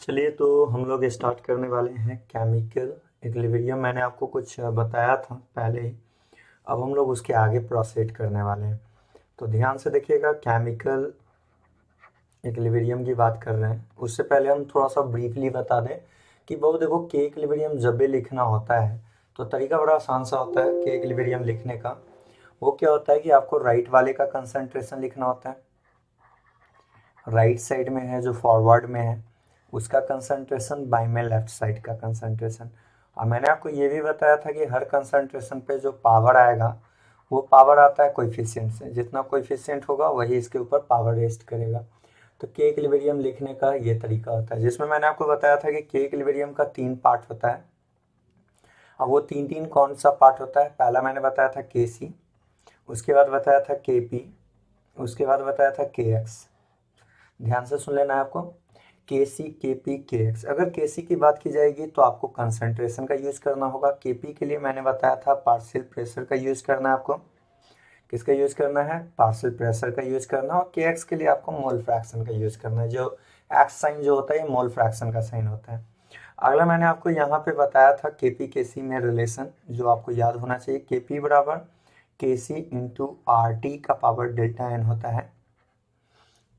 चलिए तो हम लोग स्टार्ट करने वाले हैं केमिकल इक्विलिब्रियम। मैंने आपको कुछ बताया था पहले ही। अब हम लोग उसके आगे प्रोसीड करने वाले हैं, तो ध्यान से देखिएगा। केमिकल इक्विलिब्रियम की बात कर रहे हैं, उससे पहले हम थोड़ा सा ब्रीफली बता दें कि बहुत देखो, के इक्विलिब्रियम जब भी लिखना होता है तो तरीका बड़ा आसान सा होता है के इक्विलिब्रियम लिखने का। वो क्या होता है कि आपको राइट वाले का कंसंट्रेशन लिखना होता है, राइट साइड में है जो फॉरवर्ड में है उसका कंसंट्रेशन, बाई में लेफ्ट साइड का कंसंट्रेशन। और मैंने आपको ये भी बताया था कि हर कंसंट्रेशन पे जो पावर आएगा वो पावर आता है कोएफिशिएंट से, जितना कोएफिशिएंट होगा वही इसके ऊपर पावर रेस्ट करेगा। तो के इक्विलिब्रियम लिखने का ये तरीका होता है, जिसमें मैंने आपको बताया था कि के इक्विलिब्रियम का 3 पार्ट होता है। अब वो तीन तीन कौन सा पार्ट होता है? पहला मैंने बताया था के सी, उसके बाद बताया था के पी, उसके बाद बताया था के एक्स। ध्यान से सुन लेना है आपको, के सी, के पी, के एक्स। अगर के सी की बात की जाएगी तो आपको कंसंट्रेशन का यूज करना होगा। के पी के लिए मैंने बताया था पार्शियल प्रेशर का यूज करना है आपको। किसका यूज करना है? पार्शियल प्रेशर का यूज करना। और के एक्स के लिए आपको मोल फ्रैक्शन का यूज करना है। जो एक्स साइन जो होता है ये मोल फ्रैक्शन का साइन होता है। अगला मैंने आपको यहाँ पे बताया था के पी के सी में रिलेशन, जो आपको याद होना चाहिए। के पी बराबर के सी इंटू आर टी का पावर डेल्टा एन होता है।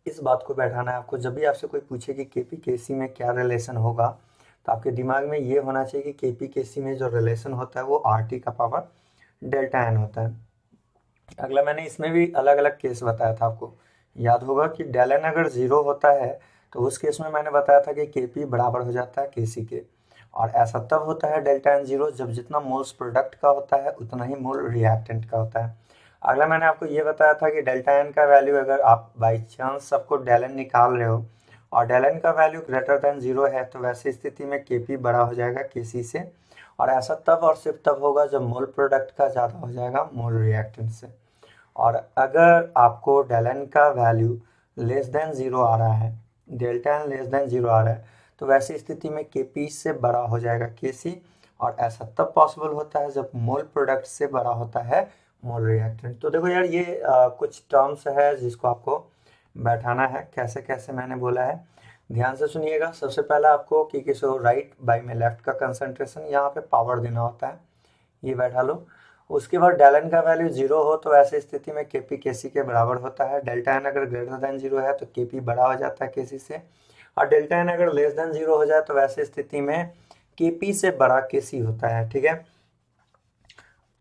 इस बात को बैठाना है आपको। जब भी आपसे कोई पूछे कि केपी केसी में क्या रिलेशन होगा तो आपके दिमाग में ये होना चाहिए कि केपी केसी में जो रिलेशन होता है वो आर टी का पावर डेल्टा एन होता है। अगला मैंने इसमें भी अलग अलग केस बताया था, आपको याद होगा कि डेल एन अगर जीरो होता है तो उस केस में मैंने बताया था कि केपी बराबर हो जाता है केसी के। और ऐसा तब होता है डेल्टा एन जीरो जब जितना मोल्स प्रोडक्ट का होता है उतना ही मोल रिएक्टेंट का होता है। अगला मैंने आपको ये बताया था कि डेल्टा एन का वैल्यू, अगर आप बाई चांस सबको डेल एन निकाल रहे हो और डेल एन का वैल्यू ग्रेटर देन जीरो है तो वैसी स्थिति में केपी बड़ा हो जाएगा केसी से। और ऐसा तब और सिर्फ तब होगा जब मोल प्रोडक्ट का ज़्यादा हो जाएगा मोल रिएक्टेंट से। और अगर आपको डेल एन का वैल्यू लेस देन जीरो आ रहा है, delta N less than zero आ रहा है, तो वैसी स्थिति में के पी से बड़ा हो जाएगा के सी। और ऐसा तब पॉसिबल होता है जब मोल प्रोडक्ट से बड़ा होता है मोल रिएक्टेंट। तो देखो यार, ये कुछ टर्म्स है जिसको आपको बैठाना है। कैसे कैसे मैंने बोला है, ध्यान से सुनिएगा। सबसे पहला आपको कि किसी राइट बाई में लेफ्ट का कंसंट्रेशन, यहाँ पे पावर देना होता है, ये बैठा लो। उसके बाद डेल एन का वैल्यू जीरो हो तो ऐसी स्थिति में के पी के सी के बराबर होता है। डेल्टा एन अगर ग्रेटर देन जीरो है तो के पी बड़ा हो जाता है के सी से। और डेल्टा एन अगर लेस देन जीरो हो जाए तो वैसी स्थिति में के पी से बड़ा के सी होता है। ठीक है,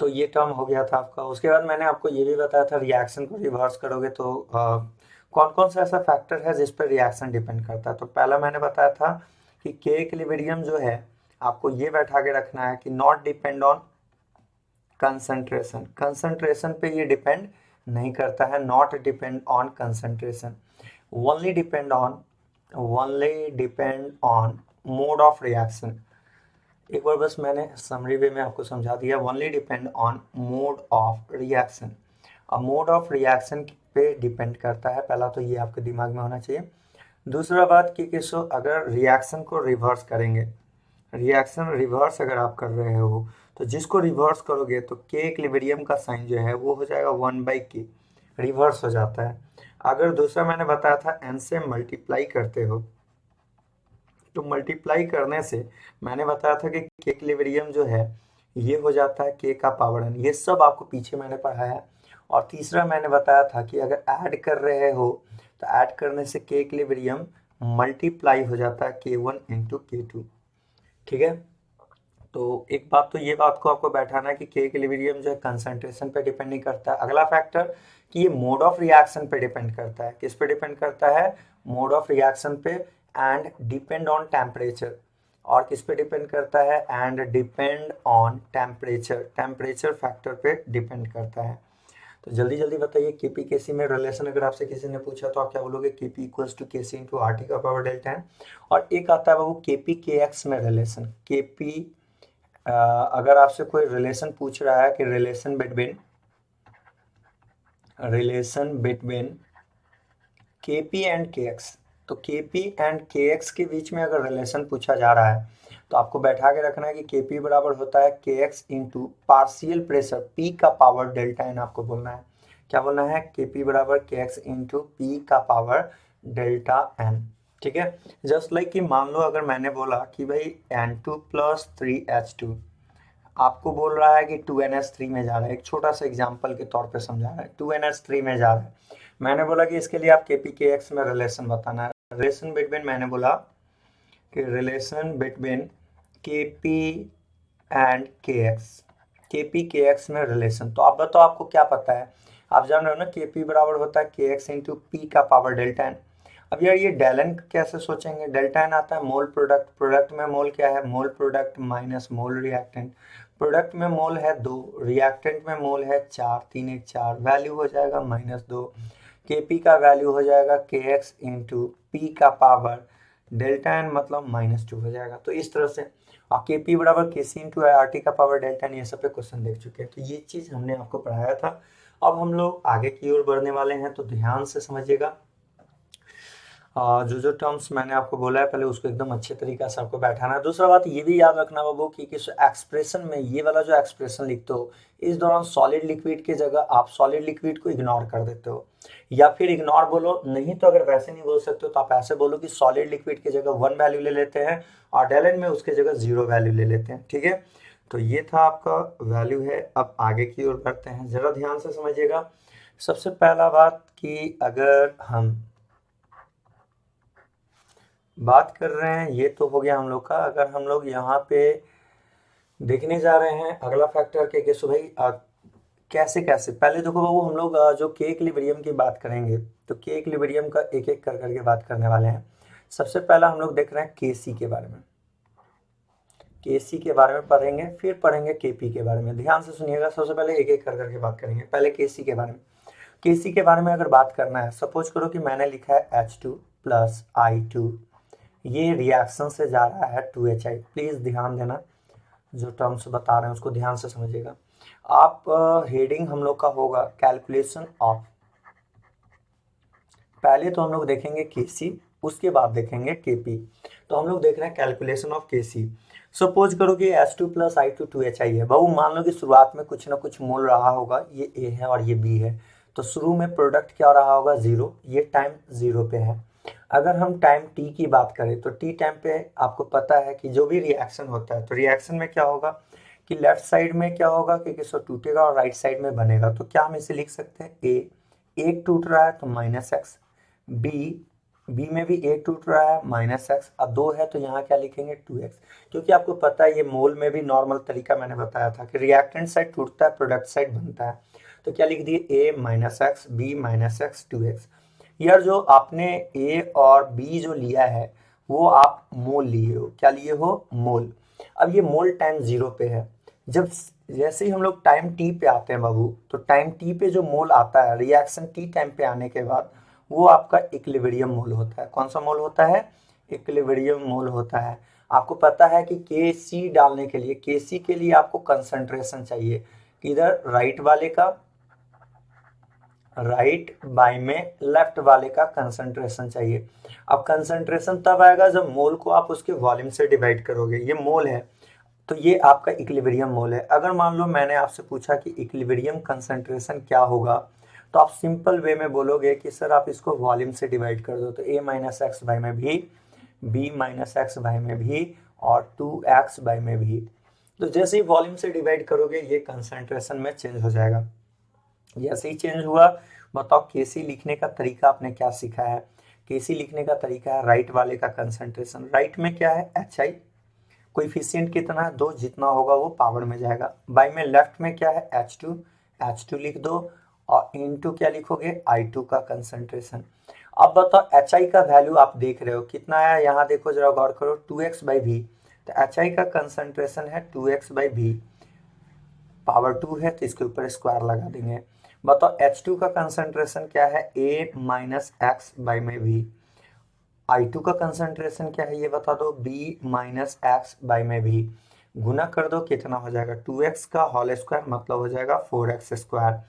तो ये टर्म हो गया था आपका। उसके बाद मैंने आपको ये भी बताया था रिएक्शन को रिवर्स करोगे तो कौन कौन सा ऐसा फैक्टर है जिस पर रिएक्शन डिपेंड करता है। तो पहला मैंने बताया था कि के इक्विलिब्रियम जो है आपको ये बैठा के रखना है कि not depend on concentration. Concentration पे ये डिपेंड नहीं करता है, not depend on concentration, only depend on mode of reaction. एक बार बस मैंने समरी वे में आपको समझा दिया, only depend on mode of reaction. अब मोड ऑफ रिएक्शन पे डिपेंड करता है, पहला तो ये आपके दिमाग में होना चाहिए। दूसरा बात कि किसो अगर रिएक्शन को रिवर्स करेंगे, रिएक्शन रिवर्स अगर आप कर रहे हो तो जिसको रिवर्स करोगे तो के इक्विलिब्रियम का साइन जो है वो हो जाएगा 1/k, रिवर्स हो जाता है। अगर दूसरा मैंने बताया था एन से मल्टीप्लाई करते हो तो मल्टीप्लाई करने से मैंने बताया था कि के इक्विलिब्रियम जो है ये हो जाता है के का पावर एन। ये सब आपको पीछे मैंने पढ़ाया है। और तीसरा मैंने बताया था कि अगर ऐड कर रहे हो तो ऐड करने से के इक्विलिब्रियम मल्टीप्लाई हो जाता है k1 इंटू k2। ठीक है, तो एक बात तो ये बात को आपको बैठाना है कि के इक्विलिब्रियम जो है कंसंट्रेशन पे डिपेंड नहीं करता है। अगला फैक्टर कि ये मोड ऑफ रिएक्शन पे डिपेंड करता है। किस पे डिपेंड करता है? मोड ऑफ रिएक्शन पे। And depend on temperature. और किस पे डिपेंड करता है? And depend on temperature, temperature factor पे डिपेंड करता है। तो जल्दी जल्दी बताइए, केपी केसी में रिलेशन अगर आपसे किसी ने पूछा तो आप क्या बोलोगे? KP equals to KC into R T का पावर डेल्टा है। और एक आता है बाबू केपी के एक्स में रिलेशन। केपी अगर आपसे कोई रिलेशन पूछ रहा है कि relation between KP and K X, तो केपी एंड के एक्स के बीच में अगर रिलेशन पूछा जा रहा है तो आपको बैठा के रखना है कि केपी बराबर होता है के x into partial pressure P का पावर डेल्टा एन। आपको बोलना है, क्या बोलना है? केपी बराबर के एक्स इंटू पी का पावर डेल्टा एन। ठीक है। जस्ट लाइक कि मान लो अगर मैंने बोला कि भाई N2 प्लस 3H2, आपको बोल रहा है कि 2NH3 में जा रहा है, एक छोटा सा एग्जांपल के तौर पे समझा रहा है, 2NH3 में जा रहा है। मैंने बोला कि इसके लिए आप KP KX में रिलेशन बताना है। रिलेशन बिटवीन, मैंने बोला कि relation between KP and KX, KP KX में रिलेशन। तो आप बताओ आपको क्या पता है, आप जान रहे हो ना KP बराबर होता है KX इंटू P का पावर डेल्टा एन। अब यार ये डेल एन कैसे सोचेंगे, डेल्टा एन आता है मोल प्रोडक्ट, प्रोडक्ट में मोल क्या है, मोल प्रोडक्ट माइनस मोल रिएक्टेंट। प्रोडक्ट में मोल है 2, रिएक्टेंट में मोल है 4, 3 1 4, वैल्यू हो जाएगा -2। KP का वैल्यू हो जाएगा KX इंटू P का पावर डेल्टा एन, मतलब -2 हो जाएगा। तो इस तरह से और KP बराबर KC इंटू RT का पावर डेल्टा एन, ये सब पे क्वेश्चन देख चुके हैं, तो ये चीज़ हमने आपको पढ़ाया था। अब हम लोग आगे की ओर बढ़ने वाले हैं, तो ध्यान से समझिएगा। जो टर्म्स मैंने आपको बोला है पहले उसको एकदम अच्छे तरीके से आपको बैठाना है। दूसरा बात ये भी याद रखना बाबू कि किस एक्सप्रेशन में, ये वाला जो एक्सप्रेशन लिखते हो इस दौरान सॉलिड लिक्विड की जगह आप सॉलिड लिक्विड को इग्नोर कर देते हो, या फिर इग्नोर बोलो नहीं तो अगर वैसे नहीं बोल सकते हो तो आप ऐसे बोलो कि सॉलिड लिक्विड की जगह 1 वैल्यू ले लेते हैं और डेलन में उसके जगह 0 वैल्यू ले लेते हैं। ठीक है, तो ये था आपका वैल्यू है। अब आगे की ओर बढ़ते हैं, जरा ध्यान से समझिएगा। सबसे पहला बात कि अगर हम बात कर रहे हैं, ये तो हो गया हम लोग का। अगर हम लोग यहाँ पे देखने जा रहे हैं अगला फैक्टर के केसो भाई कैसे कैसे, पहले देखो बाबू हम लोग जो के इक्विलिब्रियम की बात करेंगे तो के इक्विलिब्रियम का एक एक कर करके बात करने वाले हैं। सबसे पहला हम लोग देख रहे हैं केसी के बारे में, केसी के बारे में पढ़ेंगे, फिर पढ़ेंगे केपी के बारे में। ध्यान से सुनिएगा, सबसे पहले एक एक कर करके बात करेंगे। पहले केसी के बारे में, केसी के बारे में अगर बात करना है, सपोज करो कि मैंने लिखा है H2 प्लस I2, ये रिएक्शन से जा रहा है 2HI। प्लीज ध्यान देना, जो टर्म्स बता रहे हैं उसको ध्यान से समझिएगा आप। हेडिंग हम लोग का होगा कैलकुलेशन ऑफ, पहले तो हम लोग देखेंगे केसी, उसके बाद देखेंगे केपी। तो हम लोग देख रहे हैं कैलकुलेशन ऑफ केसी। सपोज करो कि H2 प्लस I2 2HI है। बाबू मान लो कि शुरुआत में कुछ ना कुछ मोल रहा होगा, ये A है और ये B है, तो शुरू में प्रोडक्ट क्या रहा होगा 0, ये टाइम 0 पे है। अगर हम टाइम t की बात करें तो t टाइम पे आपको पता है कि जो भी रिएक्शन होता है तो रिएक्शन में क्या होगा कि लेफ्ट साइड में क्या होगा कि किसको टूटेगा और राइट साइड में बनेगा। तो क्या हम इसे लिख सकते हैं a, एक टूट रहा है तो -x, बी में भी एक टूट रहा है -x, अब 2 है तो यहाँ क्या लिखेंगे 2x। क्योंकि आपको पता है ये मोल में भी नॉर्मल तरीका मैंने बताया था कि रिएक्टेंट साइड टूटता है प्रोडक्ट साइड बनता है। तो क्या लिख दिए a -x, b -x, 2x। यार जो आपने ए और बी जो लिया है वो आप मोल लिए हो, क्या लिए हो मोल। अब ये मोल टाइम 0 पे है, जब जैसे ही हम लोग टाइम टी पे आते हैं बाबू, तो टाइम टी पे जो मोल आता है रिएक्शन टी टाइम पे आने के बाद वो आपका इक्विलिब्रियम मोल होता है। कौन सा मोल होता है, इक्विलिब्रियम मोल होता है। आपको पता है कि के सी डालने के लिए, के सी के लिए आपको कंसंट्रेशन चाहिए, इधर राइट वाले का, राइट बाय में लेफ्ट वाले का कंसंट्रेशन चाहिए। अब कंसंट्रेशन तब आएगा जब मोल को आप उसके वॉल्यूम से डिवाइड करोगे, ये मोल है तो ये आपका इक्विलिब्रियम मोल है। अगर मान लो मैंने आपसे पूछा कि इक्विलिब्रियम कंसंट्रेशन क्या होगा, तो आप सिंपल वे में बोलोगे कि सर आप इसको वॉल्यूम से डिवाइड कर दो, तो a माइनस एक्स बाई में भी, b माइनस एक्स बाई में भी और 2x बाई में भी। तो जैसे ही वॉल्यूम से डिवाइड करोगे ये कंसंट्रेशन में चेंज हो जाएगा। जैसे ही चेंज हुआ, बताओ केसी लिखने का तरीका आपने क्या सीखा है। केसी लिखने का तरीका है राइट वाले का कंसंट्रेशन, राइट में क्या है HI, कोएफिशिएंट कितना है 2, जितना होगा वो पावर में जाएगा। बाई में लेफ्ट में क्या है H2, H2 लिख दो और इनटू क्या लिखोगे I2 का कंसंट्रेशन। अब बताओ HI का वैल्यू आप देख रहे हो कितना है, यहाँ देखो जरा गौर करो 2x बाई वी, तो HI का कंसंट्रेशन है 2x बाई वी, पावर 2 है तो इसके ऊपर स्क्वायर लगा देंगे। बताओ H2 का कंसंट्रेशन क्या है, a माइनस एक्स बाई में v। I2 का कंसंट्रेशन क्या है ये बता दो, b माइनस एक्स बाई में v। गुना कर दो कितना हो जाएगा 2x का होल स्क्वायर, मतलब हो जाएगा 4x square,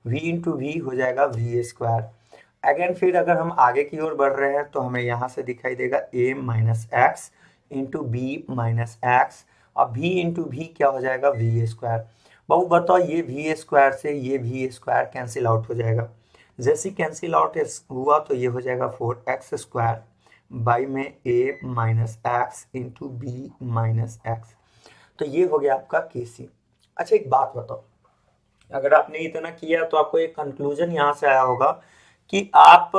v into we हो जाएगा v स्क्वायर। अगेन फिर अगर हम आगे की ओर बढ़ रहे हैं तो हमें यहाँ से दिखाई देगा a minus X into B minus X, और v इंटू वी क्या हो जाएगा v स्क्वायर। बाबू बताओ ये वी स्क्वायर से ये वी स्क्वायर कैंसिल आउट हो जाएगा, जैसे कैंसिल आउट हुआ तो ये हो जाएगा 4x स्क्वायर बाई में a minus X into B minus X. तो ये हो गया आपका केसी। अच्छा एक बात बताओ, अगर आपने इतना किया तो आपको एक कंक्लूजन यहाँ से आया होगा कि आप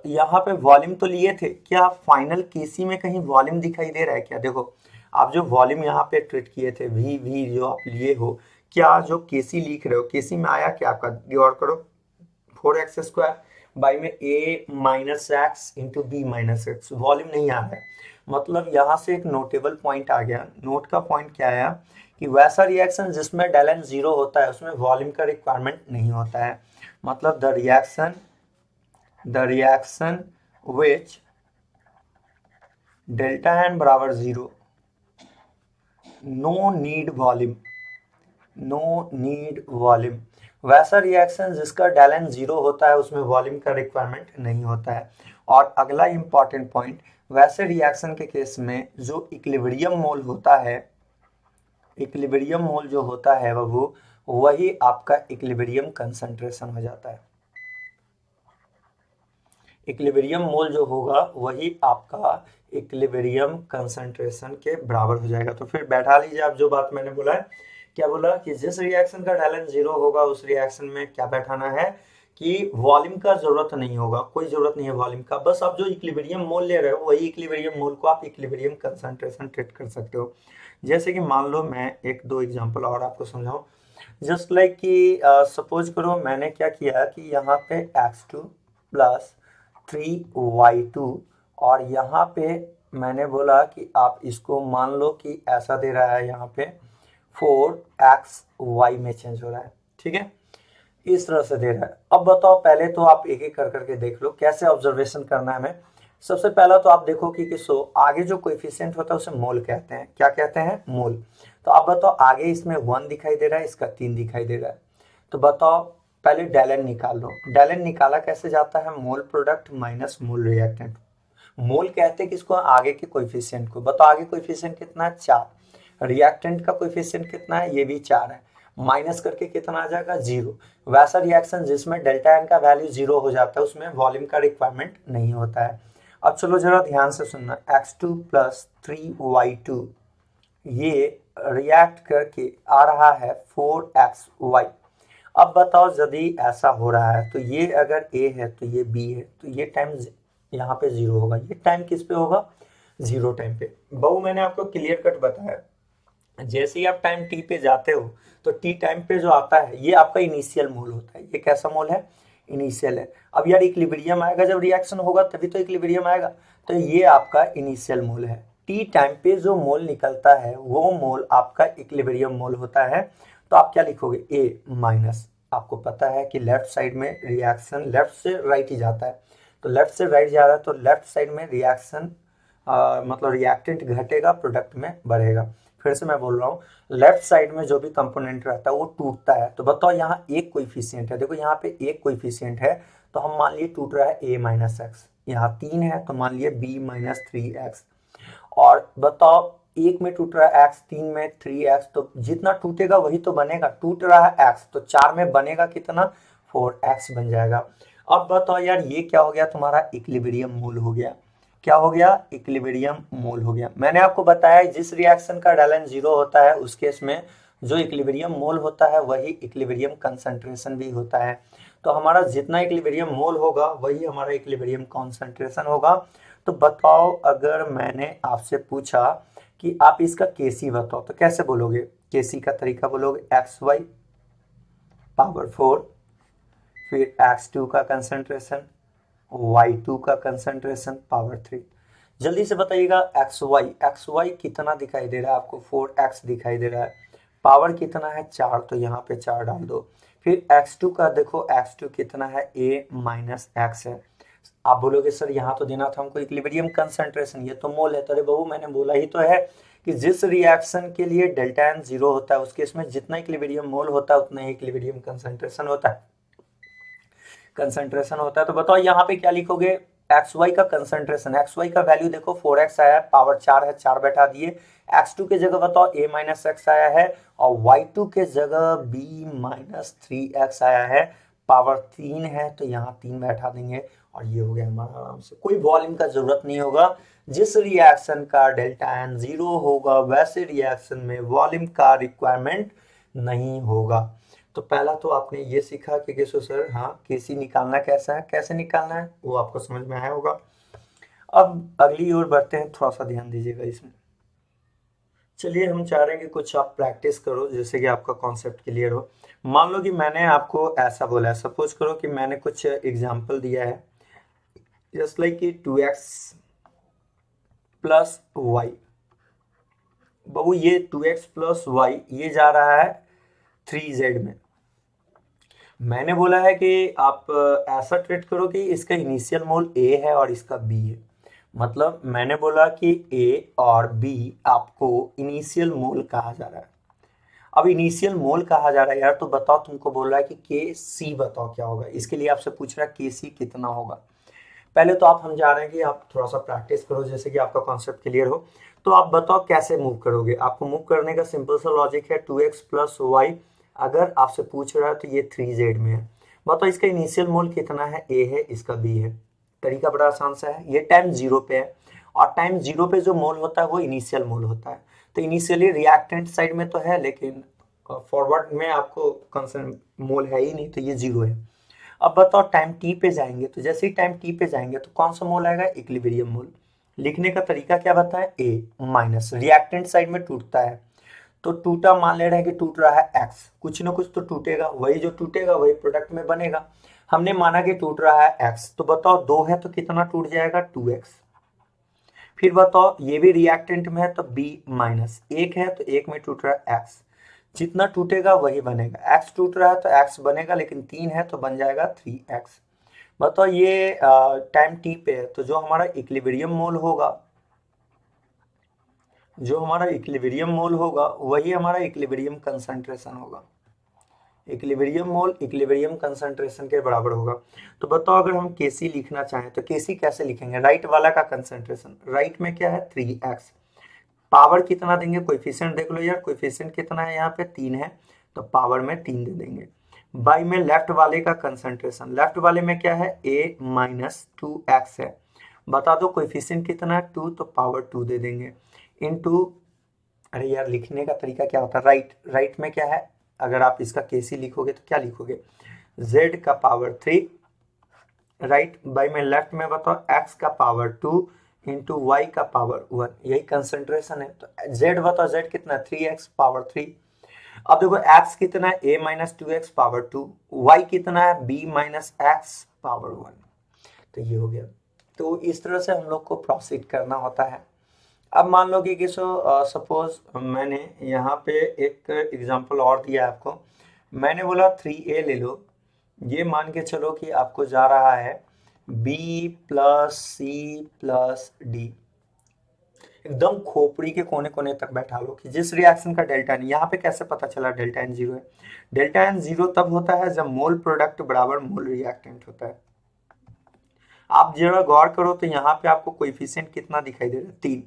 यहाँ पे वॉल्यूम तो लिए थे, क्या फाइनल केसी में कहीं वॉल्यूम दिखाई दे रहा है क्या? देखो आप जो वॉल्यूम यहाँ पे ट्रीट किए थे वी वी जो आप लिए हो, क्या जो केसी लिख रहे हो केसी में आया क्या आपका? गौर करो, 4x² बाई में a minus X into B minus X, volume नहीं आ रहा है। मतलब यहाँ से एक नोटेबल पॉइंट आ गया। नोट का पॉइंट क्या आया कि वैसा रिएक्शन जिसमें डेलन जीरो होता है उसमें वॉल्यूम का रिक्वायरमेंट नहीं होता है। मतलब the reaction which delta N बराबर जीरो, नो नीड वॉल्यूम। वैसा रिएक्शन जिसका डेलन जीरो होता है उसमें वॉल्यूम का रिक्वायरमेंट नहीं होता है। और अगला इंपॉर्टेंट पॉइंट, वैसे रिएक्शन के केस में जो इक्विलिब्रियम मोल होता है, इक्विलिब्रियम मोल जो होता है वो वही आपका इक्विलिब्रियम कंसंट्रेशन हो जाता है। इक्विलिब्रियम मोल जो होगा वही आपका इक्विलिब्रियम कंसंट्रेशन के बराबर हो जाएगा। तो फिर बैठा लीजिए आप, जो बात मैंने बोला है, क्या बोला कि जिस रिएक्शन का डेलन जीरो होगा उस रिएक्शन में क्या बैठाना है कि वॉल्यूम का जरूरत नहीं होगा, कोई जरूरत नहीं है वॉल्यूम का, बस आप जो इक्विलिब्रियम मोल ले रहे हो वही इक्विलिब्रियम मोल को आप इक्विलिब्रियम कंसंट्रेशन ट्रीट कर सकते हो। जैसे कि मान लो मैं एक दो एग्जांपल और आपको समझाऊं। जस्ट लाइक कि सपोज करो मैंने क्या किया कि यहाँ पे x2 प्लस 3y2 और यहाँ पे मैंने बोला कि आप इसको मान लो कि ऐसा दे रहा है, यहाँ पे 4xy में चेंज हो रहा है, ठीक है, इस तरह से दे रहा है। अब बताओ, पहले तो आप एक एक कर करके देख लो कैसे ऑब्जर्वेशन करना है हमें। सबसे पहला तो आप देखो कि किसो आगे जो कोएफिशिएंट होता है उसे मोल कहते हैं। क्या कहते हैं? मोल। तो आप बताओ, आगे इसमें 1 दिखाई दे रहा है, इसका 3 दिखाई दे रहा है, तो बताओ पहले डेलन निकाल लो। डेलन निकाला कैसे जाता है? मोल प्रोडक्ट माइनस मोल रिएक्टेंट। मोल कहते हैं किसको? आगे के कोएफिशिएंट को। बताओ आगे कोएफिशिएंट कितना है? 4। रिएक्टेंट का कोएफिशिएंट कितना है? ये भी 4 है। माइनस करके कितना आ जाएगा? 0। वैसा रिएक्शन जिसमें डेल्टा एन का वैल्यू 0 हो जाता है उसमें वॉल्यूम का रिक्वायरमेंट नहीं होता है। अब चलो जरा ध्यान से सुनना, x2 प्लस 3y2 ये रिएक्ट करके आ रहा है 4xy। अब बताओ यदि ऐसा हो रहा है तो ये अगर a है तो ये b है, तो ये टाइम यहाँ पे 0 होगा। ये टाइम किस पे होगा? 0 टाइम पे। बहु मैंने आपको क्लियर कट बताया, जैसे ही आप टाइम टी पे जाते हो तो टी टाइम पे जो आता है ये आपका इनिशियल मोल होता है। ये कैसा मोल है? इनिशियल है। अब यार इक्विलिब्रियम आएगा, जब रिएक्शन होगा तभी तो इक्विलिब्रियम आएगा, तो ये आपका इनिशियल मोल है। टी टाइम पे जो मोल निकलता है वो मोल आपका इक्विलिब्रियम मोल होता है। तो आप क्या लिखोगे? ए माइनस, आपको पता है कि लेफ्ट साइड में रिएक्शन लेफ्ट से राइट ही जाता है, तो लेफ्ट से राइट जा रहा है तो लेफ्ट साइड में रिएक्शन मतलब रिएक्टेंट घटेगा, प्रोडक्ट में बढ़ेगा। फिर से मैं बोल रहा हूँ, लेफ्ट साइड में जो भी कंपोनेंट रहता है वो टूटता है। तो बताओ यहाँ एक कोएफिशिएंट है, देखो यहाँ पे एक कोएफिशिएंट है, तो हम मान लिए टूट रहा है a माइनस एक्स। यहाँ 3 है तो मान लिए b माइनस 3x। और बताओ एक में टूट रहा है x, 3 में 3x, तो जितना टूटेगा वही तो बनेगा। टूट रहा है x तो 4 में बनेगा कितना? 4x बन जाएगा। अब बताओ यार ये क्या हो गया? तुम्हारा इक्विलिब्रियम मोल हो गया। क्या हो गया? इक्विलिब्रियम मोल हो गया। मैंने आपको बताया जिस रिएक्शन का डेलन 0 होता है उस केस में जो इक्विलिब्रियम मोल होता है वही इक्विलिब्रियम कंसंट्रेशन भी होता है। तो हमारा जितना इक्विलिब्रियम मोल होगा वही हमारा इक्विलिब्रियम कंसंट्रेशन होगा। तो बताओ अगर मैंने आपसे पूछा कि आप इसका केसी बताओ तो कैसे बोलोगे? केसी का तरीका बोलोगे xy पावर 4, फिर x2 का कंसंट्रेशन, y2 का कंसंट्रेशन पावर 3। जल्दी से बताइएगा xy कितना दिखाई दे रहा है आपको? 4x दिखाई दे रहा है। पावर कितना है? 4, तो यहाँ पे 4 डाल दो। फिर x2 का देखो, x2 कितना है? a माइनस एक्स है। आप बोलोगे सर यहाँ तो देना था हमको इक्विलिब्रियम कंसंट्रेशन, ये तो मोल है। तो अरे बहू मैंने बोला ही तो है कि जिस रिएक्शन के लिए डेल्टा एन 0 होता है उसके इसमें जितना इक्विलिब्रियम मोल होता है उतना ही इक्विलिब्रियम कंसंट्रेशन होता है। तो बताओ यहाँ पे क्या लिखोगे? xy का कंसंट्रेशन, xy का वैल्यू देखो 4x आया है, पावर 4 है, 4 बैठा दिए। x2 के जगह बताओ a माइनस एक्स आया है, और y2 के जगह b माइनस 3x आया है, पावर 3 है तो यहाँ 3 बैठा देंगे। और ये हो गया हमारा आराम से, कोई वॉल्यूम का जरूरत नहीं होगा। जिस रिएक्शन का डेल्टा एन जीरो होगा वैसे रिएक्शन में वॉल्यूम का रिक्वायरमेंट नहीं होगा। तो पहला तो आपने ये सीखा कि केशव सर हाँ केसी निकालना कैसा है, कैसे निकालना है, वो आपको समझ में आया होगा। अब अगली ओर बढ़ते हैं, थोड़ा सा ध्यान दीजिएगा इसमें। चलिए हम चाह रहे हैं कि कुछ आप प्रैक्टिस करो जिससे कि आपका कॉन्सेप्ट क्लियर हो। मान लो कि मैंने आपको ऐसा बोला है, सपोज करो कि मैंने कुछ एग्जांपल दिया है, जस्ट लाइक कि 2x प्लस वाई। बबू ये 2x प्लस वाई ये जा रहा है 3z में। मैंने बोला है कि आप ऐसा ट्रीट करो कि इसका इनिशियल मोल a है और इसका b है। मतलब मैंने बोला कि a और b आपको इनिशियल मोल कहा जा रहा है। अब इनिशियल मोल कहा जा रहा है यार, तो बताओ, तुमको बोल रहा है कि के सी बताओ क्या होगा। इसके लिए आपसे पूछ रहा है के सी कितना होगा। पहले तो आप हम जा रहे हैं कि आप थोड़ा सा प्रैक्टिस करो जैसे कि आपका कॉन्सेप्ट क्लियर हो। तो आप बताओ कैसे मूव करोगे। आपको मूव करने का सिंपल सा लॉजिक है, 2x प्लस वाई अगर आपसे पूछ रहा है तो ये 3z में है। बताओ इसका इनिशियल मोल कितना है, a है, इसका b है। तरीका बड़ा आसान सा है, ये टाइम जीरो पे है और टाइम जीरो पे जो मोल होता है वो इनिशियल मोल होता है। तो इनिशियली रिएक्टेंट साइड में तो है लेकिन फॉरवर्ड में आपको कंसर्न मोल है ही नहीं, तो ये जीरो है। अब बताओ टाइम टी पे जाएंगे, तो जैसे ही टाइम टी पे जाएंगे तो कौन सा मोल आएगा, इक्विलिब्रियम मोल। लिखने का तरीका क्या बताएं, ए माइनस रिएक्टेंट साइड में टूटता है तो टूटा मान ले रहे हैं कि टूट रहा है एक्स, कुछ ना कुछ तो टूटेगा, वही जो टूटेगा वही प्रोडक्ट में बनेगा। हमने माना कि टूट रहा है एक्स, तो बताओ दो है तो कितना टूट जाएगा, 2x। फिर बताओ ये भी रिएक्टेंट में है तो b माइनस, एक है तो एक में टूट रहा है x, जितना टूटेगा वही बनेगा। x टूट रहा है तो x बनेगा लेकिन 3 है तो बन जाएगा 3x। बताओ ये टाइम t पे है तो जो हमारा इक्विलिब्रियम मोल होगा, जो हमारा इक्विलिब्रियम मोल होगा वही हमारा इक्विलिब्रियम कंसंट्रेशन होगा। इक्विलिब्रियम मोल इक्विलिब्रियम कंसंट्रेशन के बराबर होगा। तो बताओ अगर हम केसी लिखना चाहें तो केसी कैसे लिखेंगे, राइट वाला का कंसंट्रेशन, राइट में क्या है 3x, पावर कितना देंगे, कोएफिशिएंट देख लो यार, कोएफिशिएंट कितना है यहाँ पे 3 है तो पावर में 3 दे देंगे। बाई में लेफ्ट वाले का कंसंट्रेशन, लेफ्ट वाले में क्या है a माइनस 2x है, बता दो कोएफिशिएंट कितना है 2 तो पावर 2 दे देंगे इनटू, अरे यार लिखने का तरीका क्या होता है, राइट, राइट में क्या है, अगर आप इसका केसी लिखोगे तो क्या लिखोगे, z का पावर 3, राइट बाई में लेफ्ट में बताओ x का पावर 2 इंटू वाई का पावर 1, यही कंसंट्रेशन है। तो z बताओ, z कितना है 3x पावर 3। अब देखो x कितना है a minus 2x power 2, y कितना है b माइनस x पावर 1। तो ये हो गया। तो इस तरह से हम लोग को प्रोसीड करना होता है। अब मान लो कि सपोज मैंने यहाँ पे एक एग्जांपल और दिया आपको, मैंने बोला 3a ले लो, ये मान के चलो कि आपको जा रहा है b plus C plus D, एकदम खोपड़ी के कोने कोने तक बैठा लो कि जिस रिएक्शन का डेल्टा एन, यहाँ पे कैसे पता चला डेल्टा एन जीरो है, डेल्टा एन जीरो तब होता है जब मोल प्रोडक्ट बराबर मोल रिएक्टेंट होता है। आप जरा गौर करो तो यहाँ पे आपको कोएफिशिएंट कितना दिखाई दे रहा है 3,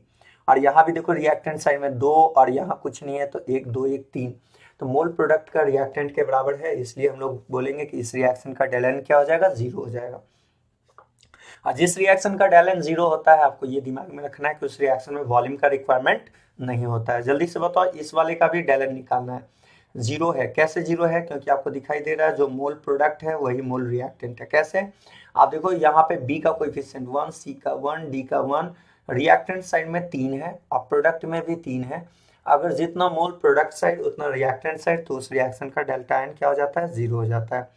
और यहाँ भी देखो रिएक्टेंट साइड में 2 और यहाँ कुछ नहीं है तो 1 2 1 3, तो मोल प्रोडक्ट का रिएक्टेंट के बराबर है, इसलिए हम लोग बोलेंगे कि इस रिएक्शन का डेल एन क्या हो जाएगा, जीरो हो जाएगा। और जिस रिएक्शन का डेल एन जीरो होता है आपको ये दिमाग में रखना है कि उस रिएक्शन में वॉल्यूम का रिक्वायरमेंट नहीं होता है। जल्दी से बताओ इस वाले का भी डेल एन निकालना है, जीरो है। कैसे जीरो है, क्योंकि आपको दिखाई दे रहा है जो मोल प्रोडक्ट है वही मोल रिएक्टेंट है। कैसे, आप देखो यहाँ पे बी का कोएफिशिएंट 1, सी का 1, डी का 1, रिएक्टेंट साइड में 3 है और प्रोडक्ट में भी 3 है। अगर जितना मोल प्रोडक्ट साइड उतना रिएक्टेंट साइड, तो उस रिएक्शन का डेल्टा एन क्या हो जाता है, जीरो हो जाता है।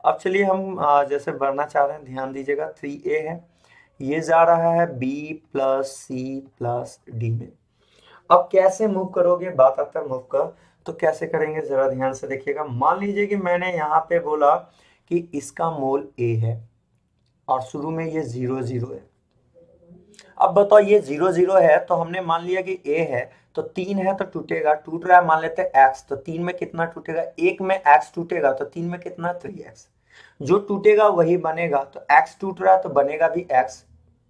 अब चलिए हम जैसे बढ़ना चाह रहे हैं, ध्यान दीजिएगा 3a है, ये जा रहा है b plus C plus D में। अब कैसे मूव करोगे, बात आता है मूव का, तो कैसे करेंगे जरा ध्यान से देखिएगा। मान लीजिए कि मैंने यहाँ पे बोला कि इसका मोल a है और शुरू में ये 0 0 है। अब बताओ ये 0 0 है तो हमने मान लिया कि a है तो 3 है तो टूटेगा, टूट रहा है मान लेते हैं x, तो 3 में कितना टूटेगा, 1 में x टूटेगा तो 3 में कितना 3x, जो टूटेगा वही बनेगा। तो x टूट रहा है तो बनेगा भी x,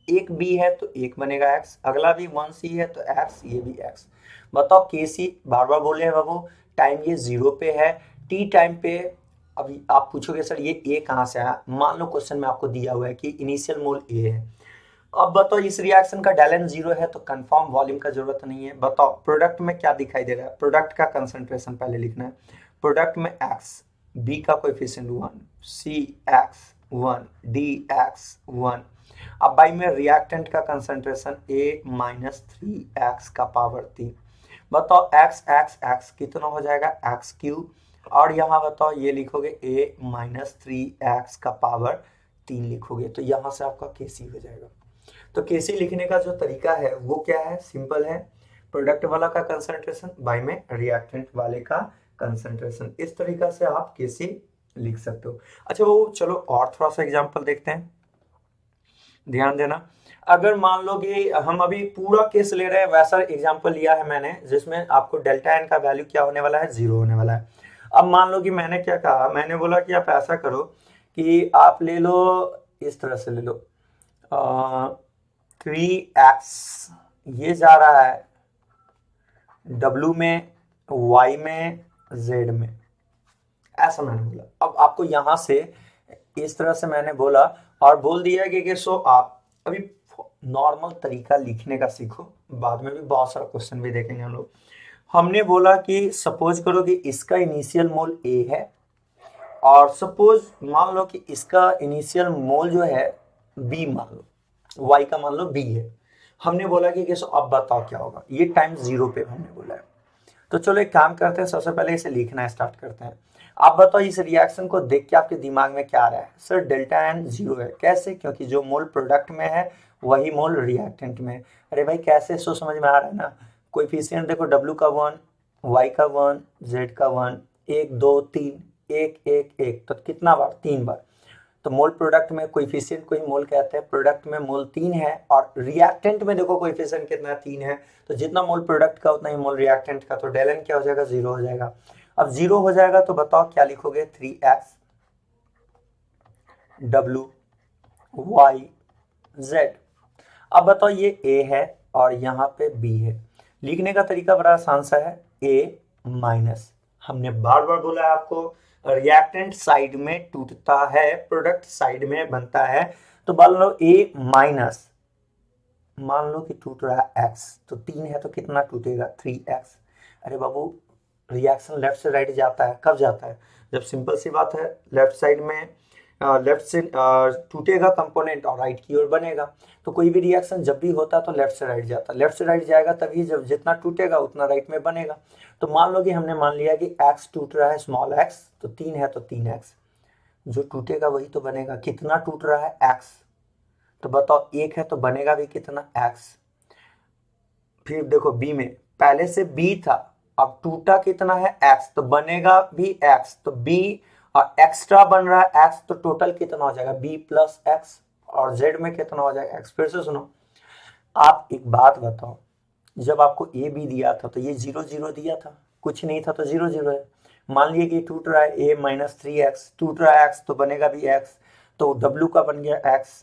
एक b है तो एक बनेगा x, अगला भी 1c है तो x, ये भी x। बताओ kc, बार बार बोले हैं बाबू, टाइम ये 0 पे है, t टाइम पे अभी आप पूछोगे सर ये ए कहाँ से आया, मान लो क्वेश्चन में आपको दिया हुआ है कि इनिशियल मोल ए है। अब बताओ इस रिएक्शन का डेलन जीरो है तो कंफर्म वॉल्यूम का जरूरत नहीं है। बताओ प्रोडक्ट में क्या दिखाई दे रहा है, प्रोडक्ट का कंसंट्रेशन पहले लिखना है। प्रोडक्ट में एक्स, बी का कोएफिशिएंट 1, सी एक्स 1, डी एक्स 1। अब बाई में रिएक्टेंट का कंसंट्रेशन ए माइनस 3x का पावर 3। बताओ एक्स एक्स एक्स कितना हो जाएगा, एक्स क्यूब, और यहाँ बताओ ये लिखोगे ए माइनस 3x का पावर 3 लिखोगे, तो यहाँ से आपका केसी हो जाएगा। तो केसी लिखने का जो तरीका है वो क्या है, सिंपल है, प्रोडक्ट वाला का कंसंट्रेशन बाय में रिएक्टेंट वाले का कंसंट्रेशन, इस तरीका से आप केसी लिख सकते हो। अच्छा वो चलो और थोड़ा सा एग्जांपल देखते हैं, ध्यान देना। अगर मान लो कि हम अभी पूरा केस ले रहे हैं, वैसा एग्जांपल लिया है मैंने जिसमें आपको डेल्टा एन का वैल्यू क्या होने वाला है, 0 होने वाला है। अब मान लो कि मैंने क्या कहा, मैंने बोला कि आप ऐसा करो कि आप ले लो, इस तरह से ले लो 3x, ये जा रहा है w में, y में, z में, ऐसा मैंने बोला। अब आपको यहां से इस तरह से मैंने बोला और बोल दिया कि सो आप अभी नॉर्मल तरीका लिखने का सीखो, बाद में भी बहुत सारा क्वेश्चन भी देखेंगे हम लोग। हमने बोला कि सपोज करो कि इसका इनिशियल मोल ए है, और सपोज मान लो कि इसका इनिशियल मोल जो है बी, मान लो y का मान लो बी है। हमने बोला कि सो अब बताओ क्या होगा, ये टाइम 0 पे हमने बोला है। तो चलो एक काम करते हैं, सबसे पहले इसे लिखना स्टार्ट करते हैं। आप बताओ इस रिएक्शन को देख के आपके दिमाग में क्या आ रहा है, सर डेल्टा एन 0 है, कैसे, क्योंकि जो मोल प्रोडक्ट में है वही मोल रिएक्टेंट में है। अरे भाई कैसे, सो समझ में आ रहा है ना। कोएफिशिएंट देखो, W का 1, Y का 1, Z का 1, 1 2 3, 1 1 1, तो कितना बार, 3 बार। तो मोल प्रोडक्ट में कोएफिशिएंट को ही मोल कहते हैं, प्रोडक्ट में मोल 3 है, और रिएक्टेंट में देखो कोएफिशिएंट कितना, 3 है। तो जितना मोल प्रोडक्ट का उतना ही मोल रिएक्टेंट का, तो डेल एन क्या हो जाएगा, 0 हो जाएगा। अब 0 हो जाएगा तो बताओ क्या लिखोगे, 3x W Y Z। अब बताओ ये A है और यहाँ पे B है, लिखने का तरीका बड़ा आसान सा है, A माइनस, हमने बार बार बोला है आपको, रिएक्टेंट साइड में टूटता है, प्रोडक्ट साइड में बनता है। तो मान लो A माइनस, मान लो कि टूट रहा है x, तो 3 है तो कितना टूटेगा, 3x। अरे बाबू रिएक्शन लेफ्ट से राइट जाता है, कब जाता है, जब सिंपल सी बात है लेफ्ट साइड में लेफ्ट से टूटेगा कंपोनेंट और राइट की ओर बनेगा। तो कोई भी रिएक्शन जब भी होता है तो लेफ्ट से राइट जाता है, लेफ्ट से राइट जाएगा तभी जब जितना टूटेगा उतना राइट में बनेगा। तो मान लो कि हमने मान लिया कि x टूट रहा है स्मॉल x, तो 3 है तो 3x, जो टूटेगा वही तो बनेगा। कितना टूट रहा है, x, तो बताओ 1 है तो बनेगा भी कितना, x। फिर देखो b में, पहले से b था, अब टूटा कितना है, x, तो बनेगा भी x, तो b और एक्स्ट्रा बन रहा है x, तो टोटल कितना हो जाएगा, b प्लस x, और z में कितना हो जाएगा, x। फिर से सुनो, आप एक बात बताओ, जब आपको a b दिया था तो ये 0 0 दिया था, कुछ नहीं था तो 0 0 है। मान लिया कि टूट रहा है a माइनस 3x, टूट रहा है x तो बनेगा भी x, तो w का बन गया x।